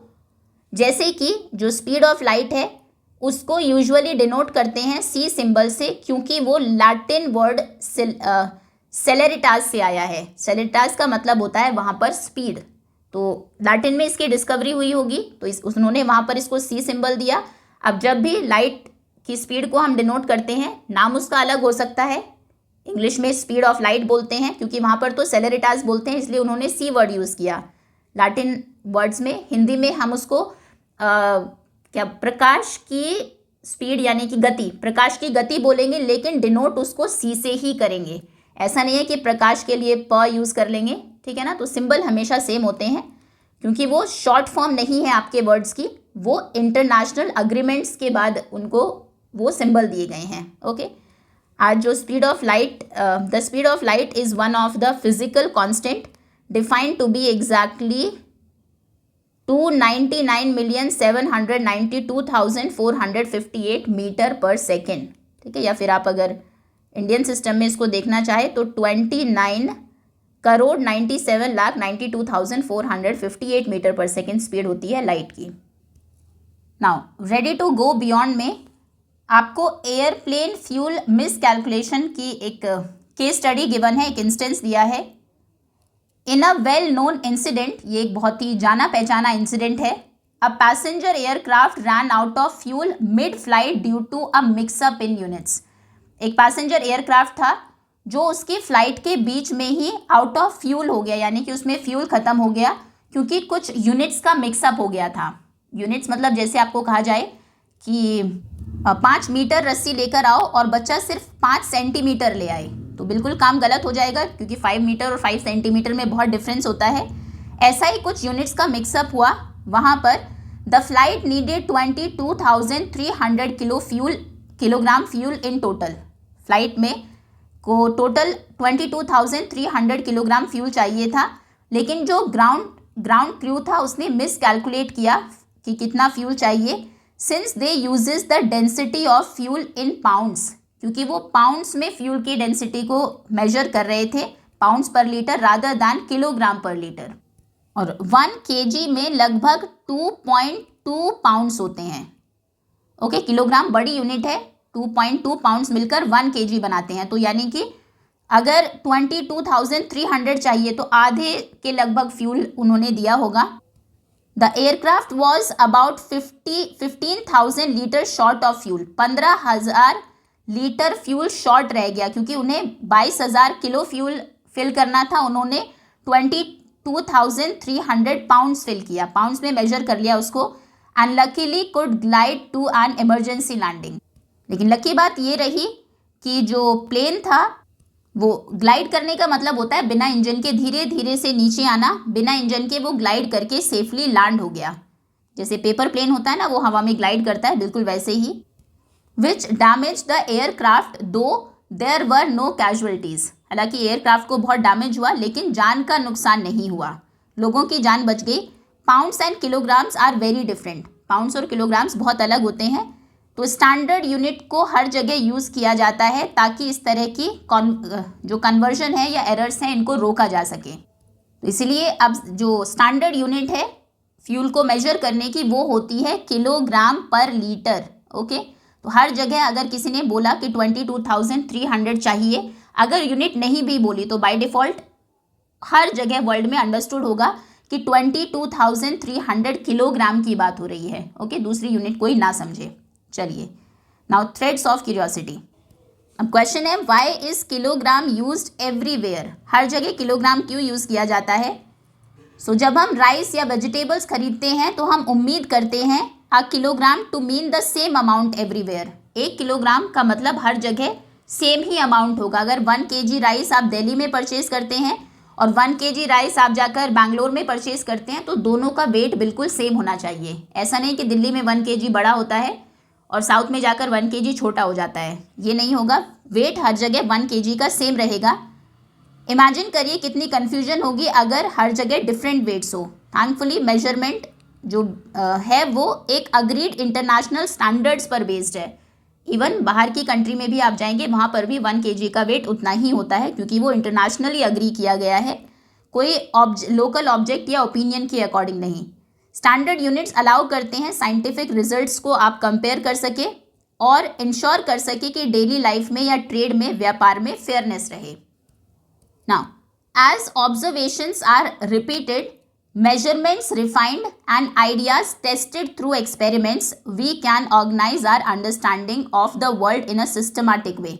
जैसे कि जो स्पीड ऑफ लाइट है उसको यूजुअली डिनोट करते हैं सी सिंबल से, क्योंकि वो लैटिन वर्ड सेलेरिटास से आया है। सेलेरिटास का मतलब होता है वहाँ पर स्पीड, तो लैटिन में इसकी डिस्कवरी हुई होगी, तो उन्होंने वहाँ पर इसको सी सिंबल दिया। अब जब भी लाइट की स्पीड को हम डिनोट करते हैं, नाम उसका अलग हो सकता है, इंग्लिश में स्पीड ऑफ लाइट बोलते हैं, क्योंकि वहाँ पर तो सेलेरिटास बोलते हैं, इसलिए उन्होंने सी वर्ड यूज़ किया लैटिन वर्ड्स में। हिंदी में हम उसको क्या, प्रकाश की स्पीड यानी कि गति, प्रकाश की गति बोलेंगे, लेकिन डिनोट उसको सी से ही करेंगे। ऐसा नहीं है कि प्रकाश के लिए प यूज़ कर लेंगे, ठीक है ना। तो सिंबल हमेशा सेम होते हैं, क्योंकि वो शॉर्ट फॉर्म नहीं है आपके वर्ड्स की, वो इंटरनेशनल अग्रीमेंट्स के बाद उनको वो सिंबल दिए गए हैं। ओके, आज जो speed of light, the speed of light is one of the physical constant defined to be exactly 299,792,458 metre per second. ठीक है, या फिर आप अगर इंडियन सिस्टम में इसको देखना चाहे तो 29,97,92,458 मीटर पर सेकेंड स्पीड होती है लाइट की। Now ready to go beyond में आपको एयरप्लेन फ्यूल मिस कैलकुलेशन की एक केस स्टडी गिवन है, एक इंस्टेंस दिया है। In a well known incident, ये एक बहुत ही जाना पहचाना इंसिडेंट है, a passenger aircraft ran out of fuel mid flight due to a mixup in units. एक पैसेंजर एयरक्राफ्ट था जो उसकी फ्लाइट के बीच में ही आउट ऑफ फ्यूल हो गया, यानी कि उसमें फ्यूल खत्म हो गया क्योंकि कुछ यूनिट्स का मिक्सअप हो गया था। यूनिट्स मतलब जैसे आपको कहा जाए कि 5 मीटर रस्सी लेकर आओ और बच्चा सिर्फ 5 सेंटीमीटर ले आए, तो बिल्कुल काम गलत हो जाएगा क्योंकि 5 मीटर और 5 सेंटीमीटर में बहुत डिफरेंस होता है। ऐसा ही कुछ यूनिट्स का मिक्सअप हुआ वहाँ पर। The flight needed 22,300 kilogram fuel in total. Flight में को टोटल 22,300 किलोग्राम फ्यूल चाहिए था, लेकिन जो ग्राउंड क्रू था उसने मिस कैलकुलेट किया कि कितना फ्यूल चाहिए, since they uses the density of fuel in pounds, क्योंकि वो पाउंड्स में फ्यूल की डेंसिटी को मेजर कर रहे थे, पाउंड्स पर लीटर रादर दैन किलोग्राम पर लीटर। और 1 kg में लगभग 2.2 पाउंड्स होते हैं। ओके, किलोग्राम बड़ी यूनिट है, 2.2 पाउंड्स मिलकर 1 kg बनाते हैं। तो यानी कि अगर 22,300 चाहिए तो आधे के लगभग फ्यूल उन्होंने दिया होगा। The aircraft was about 15,000 litre short of fuel. 15,000 litre fuel short रह गया क्योंकि उन्हें 22,000 किलो फ्यूल फिल करना था, उन्होंने 22,300 पाउंड्स फिल किया, पाउंड्स में मेजर कर लिया उसको। And luckily could glide to an emergency landing. लेकिन लकी बात ये रही कि जो प्लेन था वो ग्लाइड करने का मतलब होता है बिना इंजन के धीरे धीरे से नीचे आना, बिना इंजन के वो ग्लाइड करके सेफली लैंड हो गया। जैसे पेपर प्लेन होता है ना, वो हवा में ग्लाइड करता है, बिल्कुल वैसे ही। विच डैमेज द एयरक्राफ्ट दो देयर वर नो कैजुअलिटीज़। हालांकि एयरक्राफ्ट को बहुत डैमेज हुआ लेकिन जान का नुकसान नहीं हुआ, लोगों की जान बच गई। Pounds and kilograms are very different. Pounds और किलोग्राम्स बहुत अलग होते हैं, तो स्टैंडर्ड यूनिट को हर जगह यूज़ किया जाता है ताकि इस तरह की जो कन्वर्जन है या एरर्स हैं इनको रोका जा सके। तो इसलिए अब जो स्टैंडर्ड यूनिट है फ्यूल को मेजर करने की वो होती है किलोग्राम पर लीटर। ओके, तो हर जगह अगर किसी ने बोला कि 22,300 चाहिए, अगर यूनिट नहीं भी बोली तो बाय डिफ़ॉल्ट हर जगह वर्ल्ड में अंडरस्टूड होगा कि 22,300 किलोग्राम की बात हो रही है। ओके, दूसरी यूनिट कोई ना समझे। चलिए, नाउ थ्रेड्स ऑफ क्यूरियोसिटी। अब क्वेश्चन है, why is kilogram used everywhere. हर जगह किलोग्राम क्यों यूज़ किया जाता है? सो जब हम राइस या वेजिटेबल्स खरीदते हैं तो हम उम्मीद करते हैं a kilogram to mean the same amount everywhere. 1 kilogram का मतलब हर जगह सेम ही अमाउंट होगा। अगर 1 kg राइस आप दिल्ली में परचेज करते हैं और 1 kg राइस आप जाकर बैंगलोर में परचेज करते हैं तो दोनों का वेट बिल्कुल सेम होना चाहिए। ऐसा नहीं कि दिल्ली में 1 kg बड़ा होता है और साउथ में जाकर 1 kg छोटा हो जाता है, ये नहीं होगा। वेट हर जगह 1 kg का सेम रहेगा। इमेजिन करिए कितनी कन्फ्यूजन होगी अगर हर जगह डिफरेंट वेट्स हो। थैंकफुली मेजरमेंट जो है वो एक अग्रीड इंटरनेशनल स्टैंडर्ड्स पर बेस्ड है। इवन बाहर की कंट्री में भी आप जाएंगे वहाँ पर भी 1 kg का वेट उतना ही होता है क्योंकि वो इंटरनेशनली अग्री किया गया है, कोई लोकल ऑब्जेक्ट या ओपिनियन के अकॉर्डिंग नहीं। स्टैंडर्ड यूनिट्स अलाउ करते हैं साइंटिफिक रिजल्ट्स को आप कंपेयर कर सके और इंश्योर कर सके कि डेली लाइफ में या ट्रेड में, व्यापार में फेयरनेस रहे। Now as observations are repeated, measurements refined and ideas tested through experiments, we can organize our understanding of the world in a systematic way।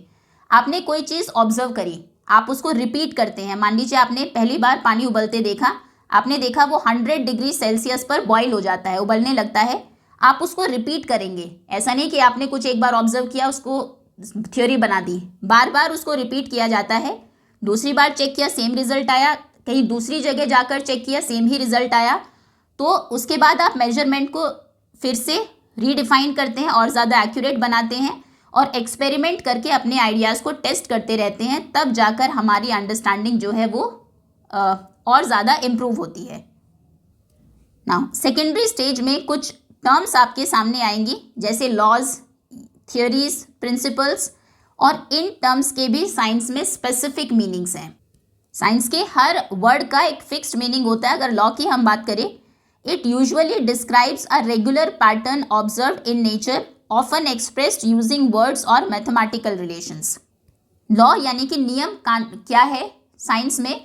आपने कोई चीज़ ऑब्जर्व करी, आप उसको रिपीट करते हैं। मान लीजिए आपने पहली बार पानी उबलते देखा, आपने देखा वो 100 डिग्री सेल्सियस पर बॉयल हो जाता है, उबलने लगता है। आप उसको रिपीट करेंगे। ऐसा नहीं कि आपने कुछ एक बार ऑब्जर्व किया उसको थ्योरी बना दी, बार बार उसको रिपीट किया जाता है। दूसरी बार चेक किया सेम रिजल्ट आया, कहीं दूसरी जगह जाकर चेक किया सेम ही रिजल्ट आया, तो उसके बाद आप मेजरमेंट को फिर से रीडिफाइन करते हैं और ज़्यादा एक्यूरेट बनाते हैं और एक्सपेरिमेंट करके अपने आइडियाज़ को टेस्ट करते रहते हैं, तब जाकर हमारी अंडरस्टैंडिंग जो है वो और ज़्यादा इम्प्रूव होती है। नाउ सेकेंडरी स्टेज में कुछ टर्म्स आपके सामने आएंगी, जैसे लॉज, थियोरीज, प्रिंसिपल्स, और इन टर्म्स के भी साइंस में स्पेसिफिक मीनिंग्स हैं। साइंस के हर वर्ड का एक फिक्स्ड मीनिंग होता है। अगर लॉ की हम बात करें, it usually describes a regular pattern observed in nature, often expressed using words और मैथमेटिकल रिलेशंस। लॉ यानी कि नियम क्या है साइंस में,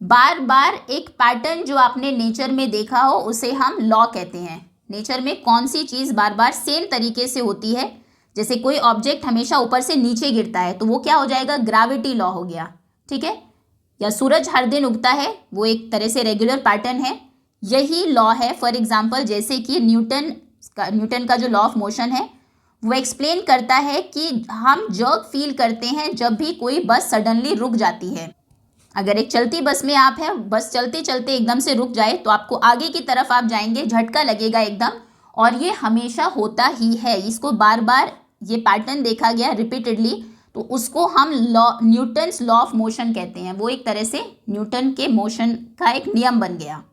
बार बार एक पैटर्न जो आपने नेचर में देखा हो उसे हम लॉ कहते हैं। नेचर में कौन सी चीज़ बार बार सेम तरीके से होती है, जैसे कोई ऑब्जेक्ट हमेशा ऊपर से नीचे गिरता है तो वो क्या हो जाएगा, ग्रेविटी लॉ हो गया, ठीक है। या सूरज हर दिन उगता है, वो एक तरह से रेगुलर पैटर्न है, यही लॉ है। फॉर एग्जांपल जैसे कि न्यूटन का जो लॉ ऑफ मोशन है वो एक्सप्लेन करता है कि हम जर्क फील करते हैं जब भी कोई बस सडनली रुक जाती है। अगर एक चलती बस में आप हैं, बस चलते चलते एकदम से रुक जाए तो आपको आगे की तरफ आप जाएंगे, झटका लगेगा एकदम, और ये हमेशा होता ही है। इसको बार बार ये पैटर्न देखा गया रिपीटेडली, तो उसको हम न्यूटन्स लॉ ऑफ मोशन कहते हैं। वो एक तरह से न्यूटन के मोशन का एक नियम बन गया।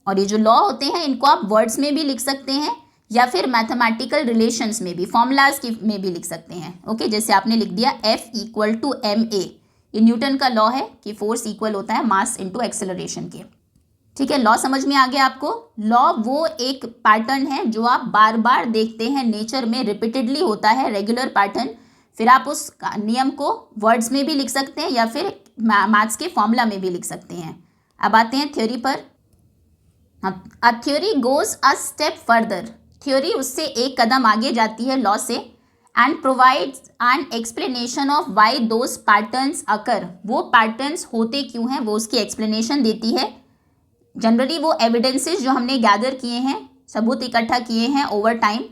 और ये जो लॉ होते हैं इनको आप वर्ड्स में भी लिख सकते हैं या फिर मैथमेटिकल रिलेशंस में भी, फॉर्मूलाज में भी लिख सकते हैं। ओके, जैसे आपने लिख दिया F = ma, ये न्यूटन का लॉ है कि फोर्स इक्वल होता है मास इनटू एक्सेलरेशन के। ठीक है, लॉ समझ में आ गया आपको। लॉ वो एक पैटर्न है जो आप बार बार देखते हैं, नेचर में रिपीटेडली होता है, रेगुलर पैटर्न। फिर आप उस नियम को वर्ड्स में भी लिख सकते हैं या फिर मैथ्स के फॉर्मूला में भी लिख सकते हैं। अब आते हैं थ्योरी पर। A theory goes a step further, theory उससे एक कदम आगे जाती है लॉ से, and provides an explanation of why those patterns occur, वो पैटर्न्स होते क्यों हैं वो उसकी एक्सप्लेनेशन देती है। जनरली वो एविडेंसेस जो हमने गैदर किए हैं, सबूत इकट्ठा किए हैं ओवर टाइम,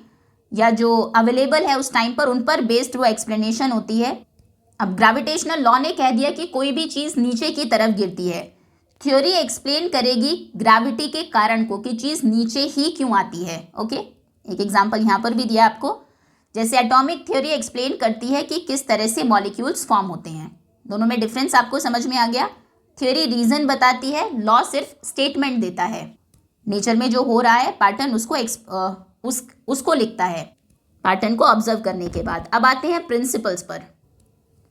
या जो अवेलेबल है उस टाइम पर, उन पर बेस्ड वो एक्सप्लेनेशन होती है। अब ग्रेविटेशनल लॉ ने कह दिया कि कोई भी चीज़ नीचे की तरफ गिरती है, थ्योरी एक्सप्लेन करेगी ग्रेविटी के कारण को कि चीज़ नीचे ही क्यों आती है। ओके, एक एग्जांपल यहाँ पर भी दिया आपको, जैसे एटॉमिक थ्योरी एक्सप्लेन करती है कि किस तरह से मॉलिक्यूल्स फॉर्म होते हैं। दोनों में डिफरेंस आपको समझ में आ गया। थ्योरी रीजन बताती है, लॉ सिर्फ स्टेटमेंट देता है। नेचर में जो हो रहा है पैटर्न उसको लिखता है पैटर्न को ऑब्जर्व करने के बाद। अब आते हैं प्रिंसिपल्स पर।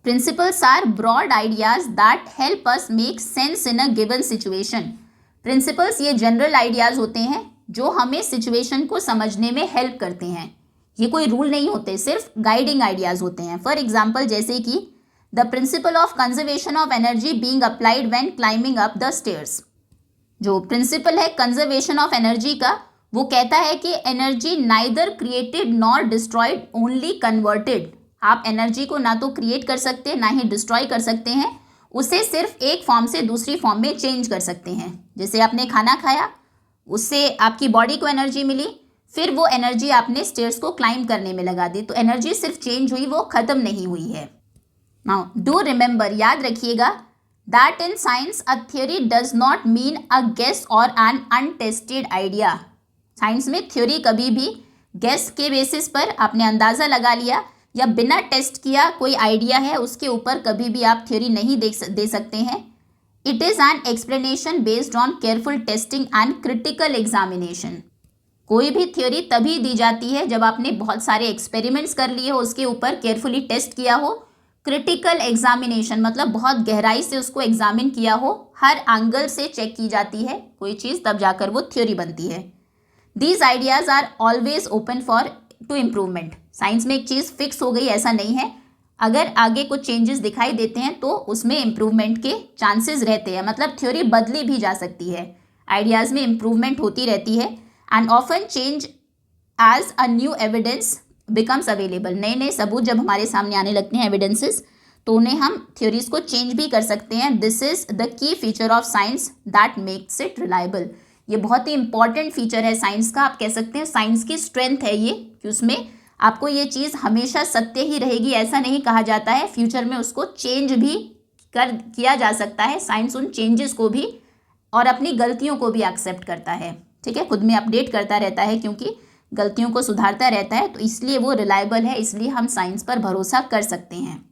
Principles are broad ideas that help us make sense in a given situation. Principles ये जनरल आइडियाज होते हैं जो हमें सिचुएशन को समझने में हेल्प करते हैं। ये कोई रूल नहीं होते, सिर्फ गाइडिंग आइडियाज होते हैं। फॉर एग्जाम्पल जैसे कि the principle of conservation of energy being applied when climbing up the stairs. जो प्रिंसिपल है कंजर्वेशन ऑफ एनर्जी का, वो कहता है कि energy neither created nor destroyed, only converted. आप एनर्जी को ना तो क्रिएट कर सकते ना ही डिस्ट्रॉय कर सकते हैं, उसे सिर्फ एक फॉर्म से दूसरी फॉर्म में चेंज कर सकते हैं। जैसे आपने खाना खाया, उससे आपकी बॉडी को एनर्जी मिली, फिर वो एनर्जी आपने स्टेयर्स को क्लाइंब करने में लगा दी, तो एनर्जी सिर्फ चेंज हुई, वो खत्म नहीं हुई है। नाउ डू रिमेंबर, याद रखिएगा, that in science a theory does not mean a guess or an untested idea. Science में थ्योरी कभी भी गेस के बेसिस पर आपने अंदाज़ा लगा लिया या बिना टेस्ट किया कोई आइडिया है उसके ऊपर कभी भी आप थ्योरी नहीं दे सकते हैं। It is an explanation based on careful testing and critical examination. कोई भी थ्योरी तभी दी जाती है जब आपने बहुत सारे एक्सपेरिमेंट्स कर लिए हो, उसके ऊपर केयरफुली टेस्ट किया हो। क्रिटिकल एग्जामिनेशन मतलब बहुत गहराई से उसको एग्जामिन किया हो, हर एंगल से चेक की जाती है कोई चीज़, तब जाकर वो थ्योरी बनती है। These ideas are always open for to improvement. Science में एक चीज़ फिक्स हो गई ऐसा नहीं है, अगर आगे कुछ चेंजेस दिखाई देते हैं तो उसमें इम्प्रूवमेंट के चांसेस रहते हैं। मतलब थ्योरी बदली भी जा सकती है, आइडियाज़ में इम्प्रूवमेंट होती रहती है। And often change as a new evidence becomes available. नए नए सबूत जब हमारे सामने आने लगते हैं, एविडेंसेस, तो उन्हें हम थ्योरीज को चेंज भी कर सकते हैं। This is the key feature of science that makes it reliable. ये बहुत ही इंपॉर्टेंट फीचर है साइंस का, आप कह सकते हैं साइंस की स्ट्रेंथ है ये, कि उसमें आपको ये चीज़ हमेशा सत्य ही रहेगी ऐसा नहीं कहा जाता है, फ्यूचर में उसको चेंज भी किया जा सकता है। साइंस उन चेंजेस को भी और अपनी गलतियों को भी एक्सेप्ट करता है, ठीक है, खुद में अपडेट करता रहता है, क्योंकि गलतियों को सुधारता रहता है, तो इसलिए वो रिलायबल है, इसलिए हम साइंस पर भरोसा कर सकते हैं।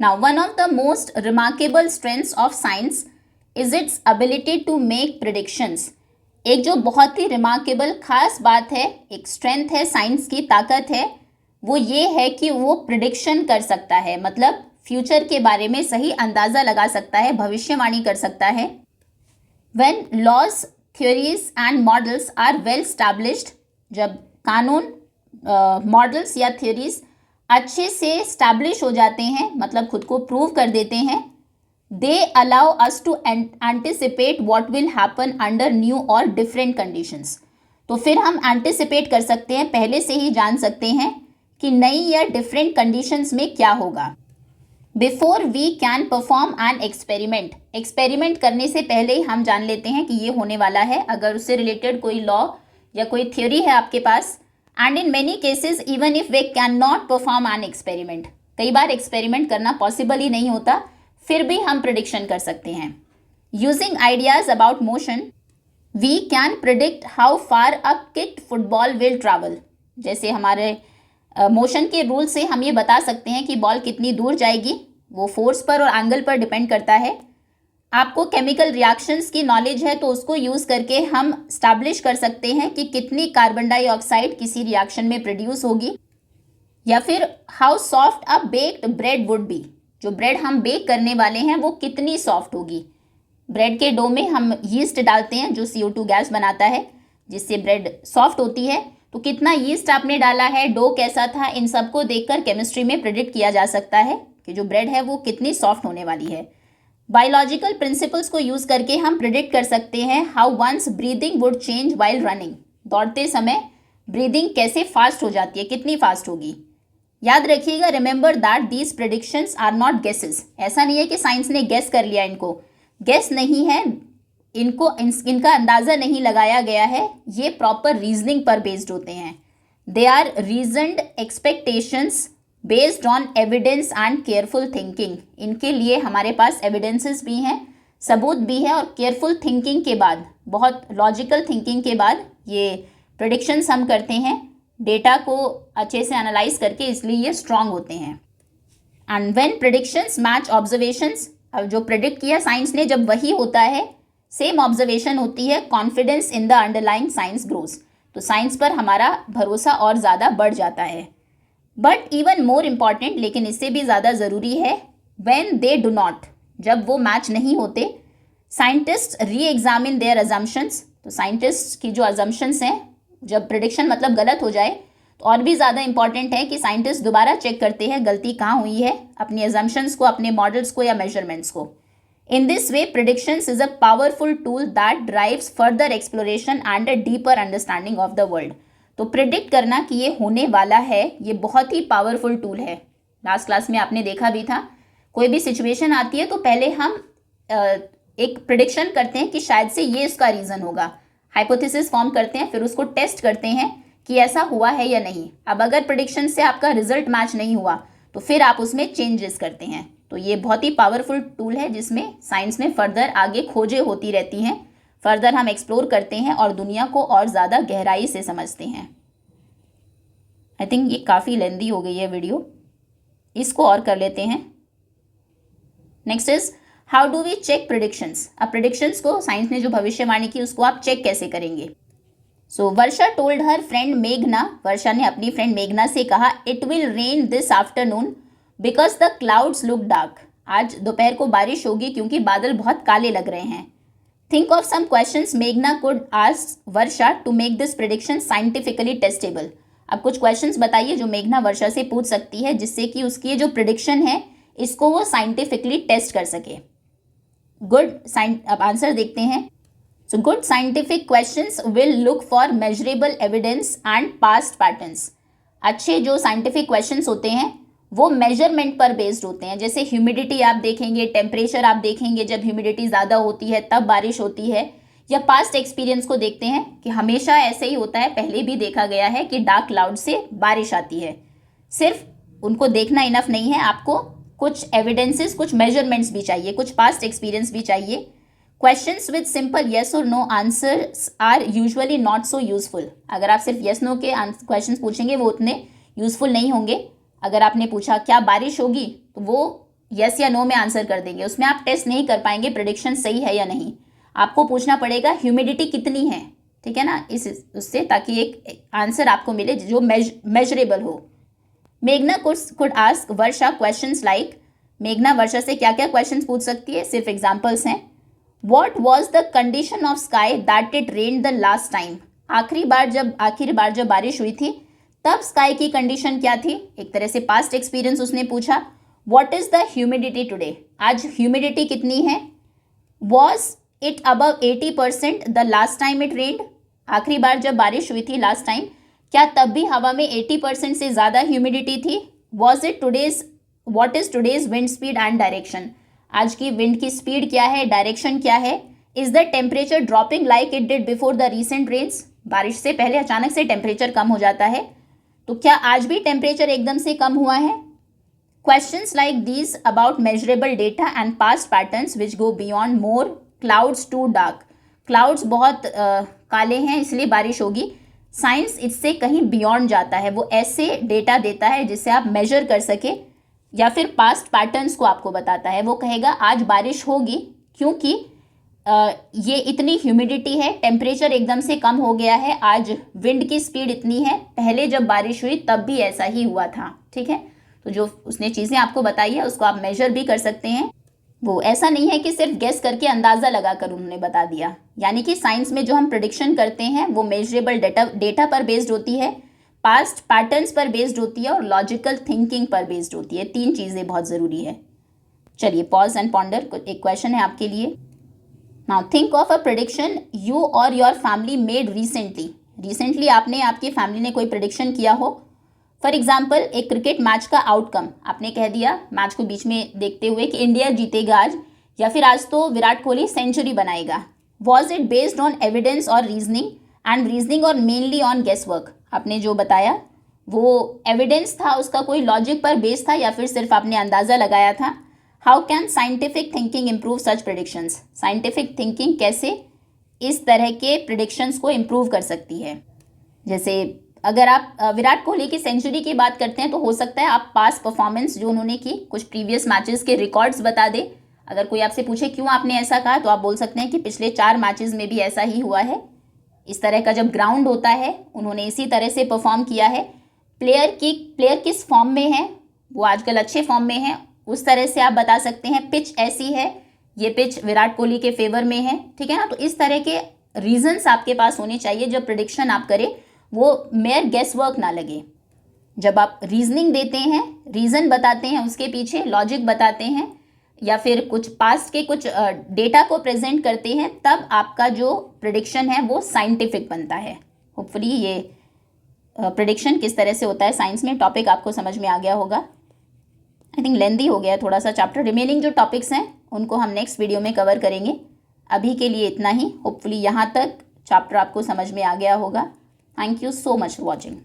Now one of the most remarkable strengths of science is its ability to make predictions. एक जो बहुत ही रिमार्केबल खास बात है, एक स्ट्रेंथ है, साइंस की ताकत है, वो ये है कि वो प्रिडिक्शन कर सकता है, मतलब फ्यूचर के बारे में सही अंदाज़ा लगा सकता है, भविष्यवाणी कर सकता है। When laws, theories and models are well established, जब कानून, मॉडल्स या थ्योरीज अच्छे से स्टैब्लिश हो जाते हैं, मतलब खुद को प्रूव कर देते हैं, they allow us to anticipate what will happen under new or different conditions. तो फिर हम एंटिसिपेट कर सकते हैं, पहले से ही जान सकते हैं कि नई या डिफरेंट कंडीशंस में क्या होगा। Before we can perform an experiment, experiment करने से पहले ही हम जान लेते हैं कि ये होने वाला है, अगर उससे रिलेटेड कोई लॉ या कोई थ्योरी है आपके पास। And in many cases even if we can not perform an experiment, कई बार एक्सपेरिमेंट करना पॉसिबल ही नहीं होता, फिर भी हम प्रिडिक्शन कर सकते हैं। Using ideas about motion we can predict how far a kick football will travel. जैसे हमारे मोशन के रूल से हम ये बता सकते हैं कि बॉल कितनी दूर जाएगी, वो फोर्स पर और एंगल पर डिपेंड करता है। आपको केमिकल रिएक्शंस की नॉलेज है, तो उसको यूज़ करके हम स्टैब्लिश कर सकते हैं कि कितनी कार्बन डाइऑक्साइड किसी रिएक्शन में प्रोड्यूस होगी। या फिर how soft a baked bread would be, जो ब्रेड हम बेक करने वाले हैं वो कितनी सॉफ्ट होगी। ब्रेड के डो में हम यीस्ट डालते हैं जो CO2 गैस बनाता है, जिससे ब्रेड सॉफ्ट होती है। तो कितना यीस्ट आपने डाला है, डो कैसा था, इन सबको देखकर केमिस्ट्री में प्रेडिक्ट किया जा सकता है कि जो ब्रेड है वो कितनी सॉफ्ट होने वाली है। बायोलॉजिकल प्रिंसिपल्स को यूज़ करके हम प्रेडिक्ट कर सकते हैं how one's breathing would change while running, दौड़ते समय ब्रीदिंग कैसे फास्ट हो जाती है, कितनी फास्ट होगी। याद रखिएगा, remember that these predictions are not guesses. ऐसा नहीं है कि साइंस ने गेस कर लिया, इनको गेस नहीं है, इनका अंदाज़ा नहीं लगाया गया है, ये प्रॉपर रीजनिंग पर बेस्ड होते हैं। They are reasoned expectations based on evidence and careful thinking. इनके लिए हमारे पास एविडेंसेस भी हैं, सबूत भी है, और केयरफुल थिंकिंग के बाद, बहुत लॉजिकल थिंकिंग के बाद ये प्रेडिक्शंस हम करते हैं, डेटा को अच्छे से एनालाइज करके, इसलिए ये स्ट्रांग होते हैं। And when predictions match observations, अब जो प्रेडिक्ट किया साइंस ने जब वही होता है, सेम ऑब्जर्वेशन होती है, confidence in the underlying science grows, तो साइंस पर हमारा भरोसा और ज़्यादा बढ़ जाता है। बट इवन मोर इम्पॉर्टेंट, लेकिन इससे भी ज़्यादा ज़रूरी है, व्हेन दे डू नॉट, जब वो मैच नहीं होते, साइंटिस्ट री एग्जामिन देयर अजम्पशंस। तो साइंटिस्ट की जो अजम्पशंस हैं, जब प्रेडिक्शन मतलब गलत हो जाए, तो और भी ज़्यादा इंपॉर्टेंट है कि साइंटिस्ट दोबारा चेक करते हैं गलती कहाँ हुई है, अपनी अजम्पशंस को, अपने मॉडल्स को या मेजरमेंट्स को। In this way, predictions is a powerful tool that drives further exploration and a deeper understanding of the world. तो प्रिडिक्ट करना कि ये होने वाला है, ये बहुत ही पावरफुल टूल है। लास्ट क्लास में आपने देखा भी था, कोई भी सिचुएशन आती है तो पहले हम एक प्रिडिक्शन करते हैं कि शायद से ये इसका रीज़न होगा, हाइपोथेसिस फॉर्म करते हैं, फिर उसको टेस्ट करते हैं कि ऐसा हुआ है या नहीं। अब अगर प्रिडिक्शन से आपका रिजल्ट मैच नहीं हुआ तो फिर आप उसमें चेंजेस करते हैं। तो ये बहुत ही पावरफुल टूल है, जिसमें साइंस में फर्दर आगे खोजें होती रहती हैं, फर्दर हम एक्सप्लोर करते हैं और दुनिया को और ज़्यादा गहराई से समझते हैं। आई थिंक ये काफ़ी लेंदी हो गई है वीडियो, इसको और कर लेते हैं। Next is how do we check predictions. अब प्रेडिक्शंस को, साइंस ने जो भविष्यवाणी की, उसको आप चेक कैसे करेंगे। सो वर्षा टोल्ड हर फ्रेंड मेघना, वर्षा ने अपनी फ्रेंड मेघना से कहा, it will rain this afternoon because the clouds look dark. आज दोपहर को बारिश होगी क्योंकि बादल बहुत काले लग रहे हैं। थिंक ऑफ सम क्वेश्चंस मेघना could ask Varsha to make this prediction scientifically testable. अब कुछ क्वेश्चंस बताइए जो मेघना वर्षा से पूछ सकती है, जिससे कि उसकी जो प्रेडिक्शन है इसको वो साइंटिफिकली टेस्ट कर सके। अब आंसर देखते हैं। So good scientific questions will look for measurable evidence and past patterns. अच्छे जो साइंटिफिक क्वेश्चंस होते हैं वो मेजरमेंट पर बेस्ड होते हैं। जैसे ह्यूमिडिटी आप देखेंगे, टेम्परेचर आप देखेंगे, जब ह्यूमिडिटी ज़्यादा होती है तब बारिश होती है, या पास्ट एक्सपीरियंस को देखते हैं कि हमेशा ऐसे ही होता है, पहले भी देखा गया है कि डार्क क्लाउड से बारिश आती है। सिर्फ उनको देखना इनफ नहीं है, आपको कुछ एविडेंसेस, कुछ मेजरमेंट्स भी चाहिए, कुछ पास्ट एक्सपीरियंस भी चाहिए, questions with simple yes or no answers are usually not so useful. अगर आप सिर्फ येस नो के क्वेश्चंस पूछेंगे वो उतने यूजफुल नहीं होंगे। अगर आपने पूछा क्या बारिश होगी तो वो येस या नो में आंसर कर देंगे, उसमें आप टेस्ट नहीं कर पाएंगे प्रेडिक्शन सही है या नहीं। आपको पूछना पड़ेगा ह्यूमिडिटी कितनी है, ठीक है ना, इस उससे, ताकि एक आंसर आपको मिले जो मेजरेबल हो। मेघना could ask Varsha questions like, मेघना वर्षा से क्या क्या क्वेश्चंस पूछ सकती है, सिर्फ एग्जांपल्स हैं। What was the condition of sky that it rain the last time, आखिरी बार जब बारिश हुई थी तब स्काई की कंडीशन क्या थी, एक तरह से पास्ट एक्सपीरियंस उसने पूछा। What is the humidity today, आज ह्यूमिडिटी कितनी है। Was it above 80% the last time it रेन्ड, आखिरी बार जब बारिश हुई थी लास्ट टाइम क्या तब भी हवा में 80% से ज़्यादा ह्यूमिडिटी थी। Was it what is today's wind speed and direction, आज की विंड की स्पीड क्या है, डायरेक्शन क्या है। Is the temperature dropping like it did before the recent rains, बारिश से पहले अचानक से टेम्परेचर कम हो जाता है, तो क्या आज भी टेम्परेचर एकदम से कम हुआ है। Questions like these about measurable data and past patterns which go beyond more clouds to dark, clouds बहुत काले हैं इसलिए बारिश होगी। साइंस इससे कहीं बियॉन्ड जाता है, वो ऐसे डेटा देता है जिससे आप मेजर कर सके, या फिर पास्ट पैटर्न्स को आपको बताता है। वो कहेगा आज बारिश होगी क्योंकि ये इतनी ह्यूमिडिटी है, टेम्परेचर एकदम से कम हो गया है, आज विंड की स्पीड इतनी है, पहले जब बारिश हुई तब भी ऐसा ही हुआ था, ठीक है। तो जो उसने चीज़ें आपको बताई है उसको आप मेजर भी कर सकते हैं। वो ऐसा नहीं है कि सिर्फ गेस करके अंदाज़ा लगाकर उन्होंने बता दिया, यानी कि साइंस में जो हम प्रेडिक्शन करते हैं वो मेजरेबल डेटा पर बेस्ड होती है, पास्ट पैटर्न्स पर बेस्ड होती है और लॉजिकल थिंकिंग पर बेस्ड होती है। तीन चीज़ें बहुत ज़रूरी है। चलिए पॉज एंड पॉन्डर, एक क्वेश्चन है आपके लिए। Now think of a prediction you और योर फैमिली मेड रिसेंटली आपने, आपकी फैमिली ने कोई प्रेडिक्शन किया हो। फॉर एग्जाम्पल एक क्रिकेट मैच का आउटकम आपने कह दिया मैच को बीच में देखते हुए कि इंडिया जीतेगा आज, या फिर आज तो विराट कोहली सेंचुरी बनाएगा। Was it based on evidence और रीजनिंग और मेनली ऑन गेस वर्क, आपने जो बताया वो एविडेंस था, उसका कोई लॉजिक पर बेस था या फिर सिर्फ आपने अंदाज़ा लगाया था। How can scientific thinking improve such predictions, scientific thinking कैसे इस तरह के प्रेडिक्शंस को इम्प्रूव कर सकती है। जैसे अगर आप विराट कोहली की सेंचुरी की बात करते हैं तो हो सकता है आप पास परफॉर्मेंस जो उन्होंने की, कुछ प्रीवियस मैचेस के रिकॉर्ड्स बता दे। अगर कोई आपसे पूछे क्यों आपने ऐसा कहा तो आप बोल सकते हैं कि पिछले 4 मैचेस में भी ऐसा ही हुआ है, इस तरह का जब ग्राउंड होता है उन्होंने इसी तरह से परफॉर्म किया है। प्लेयर किस फॉर्म में है, वो आजकल अच्छे फॉर्म में है, उस तरह से आप बता सकते हैं। पिच ऐसी है, ये पिच विराट कोहली के फेवर में है, ठीक है ना। तो इस तरह के रीजंस आपके पास होने चाहिए जब प्रेडिक्शन आप करें, वो मेयर गेस वर्क ना लगे। जब आप रीजनिंग देते हैं, रीज़न बताते हैं, उसके पीछे लॉजिक बताते हैं, या फिर कुछ पास्ट के कुछ डेटा को प्रेजेंट करते हैं, तब आपका जो प्रेडिक्शन है वो साइंटिफिक बनता है। होपफुली ये प्रेडिक्शन किस तरह से होता है साइंस में टॉपिक आपको समझ में आ गया होगा। आई थिंक लेंदी हो गया थोड़ा सा चैप्टर, रिमेनिंग जो टॉपिक्स हैं उनको हम नेक्स्ट वीडियो में कवर करेंगे। अभी के लिए इतना ही। होपफुली यहाँ तक चैप्टर आपको समझ में आ गया होगा। Thank you so much for watching.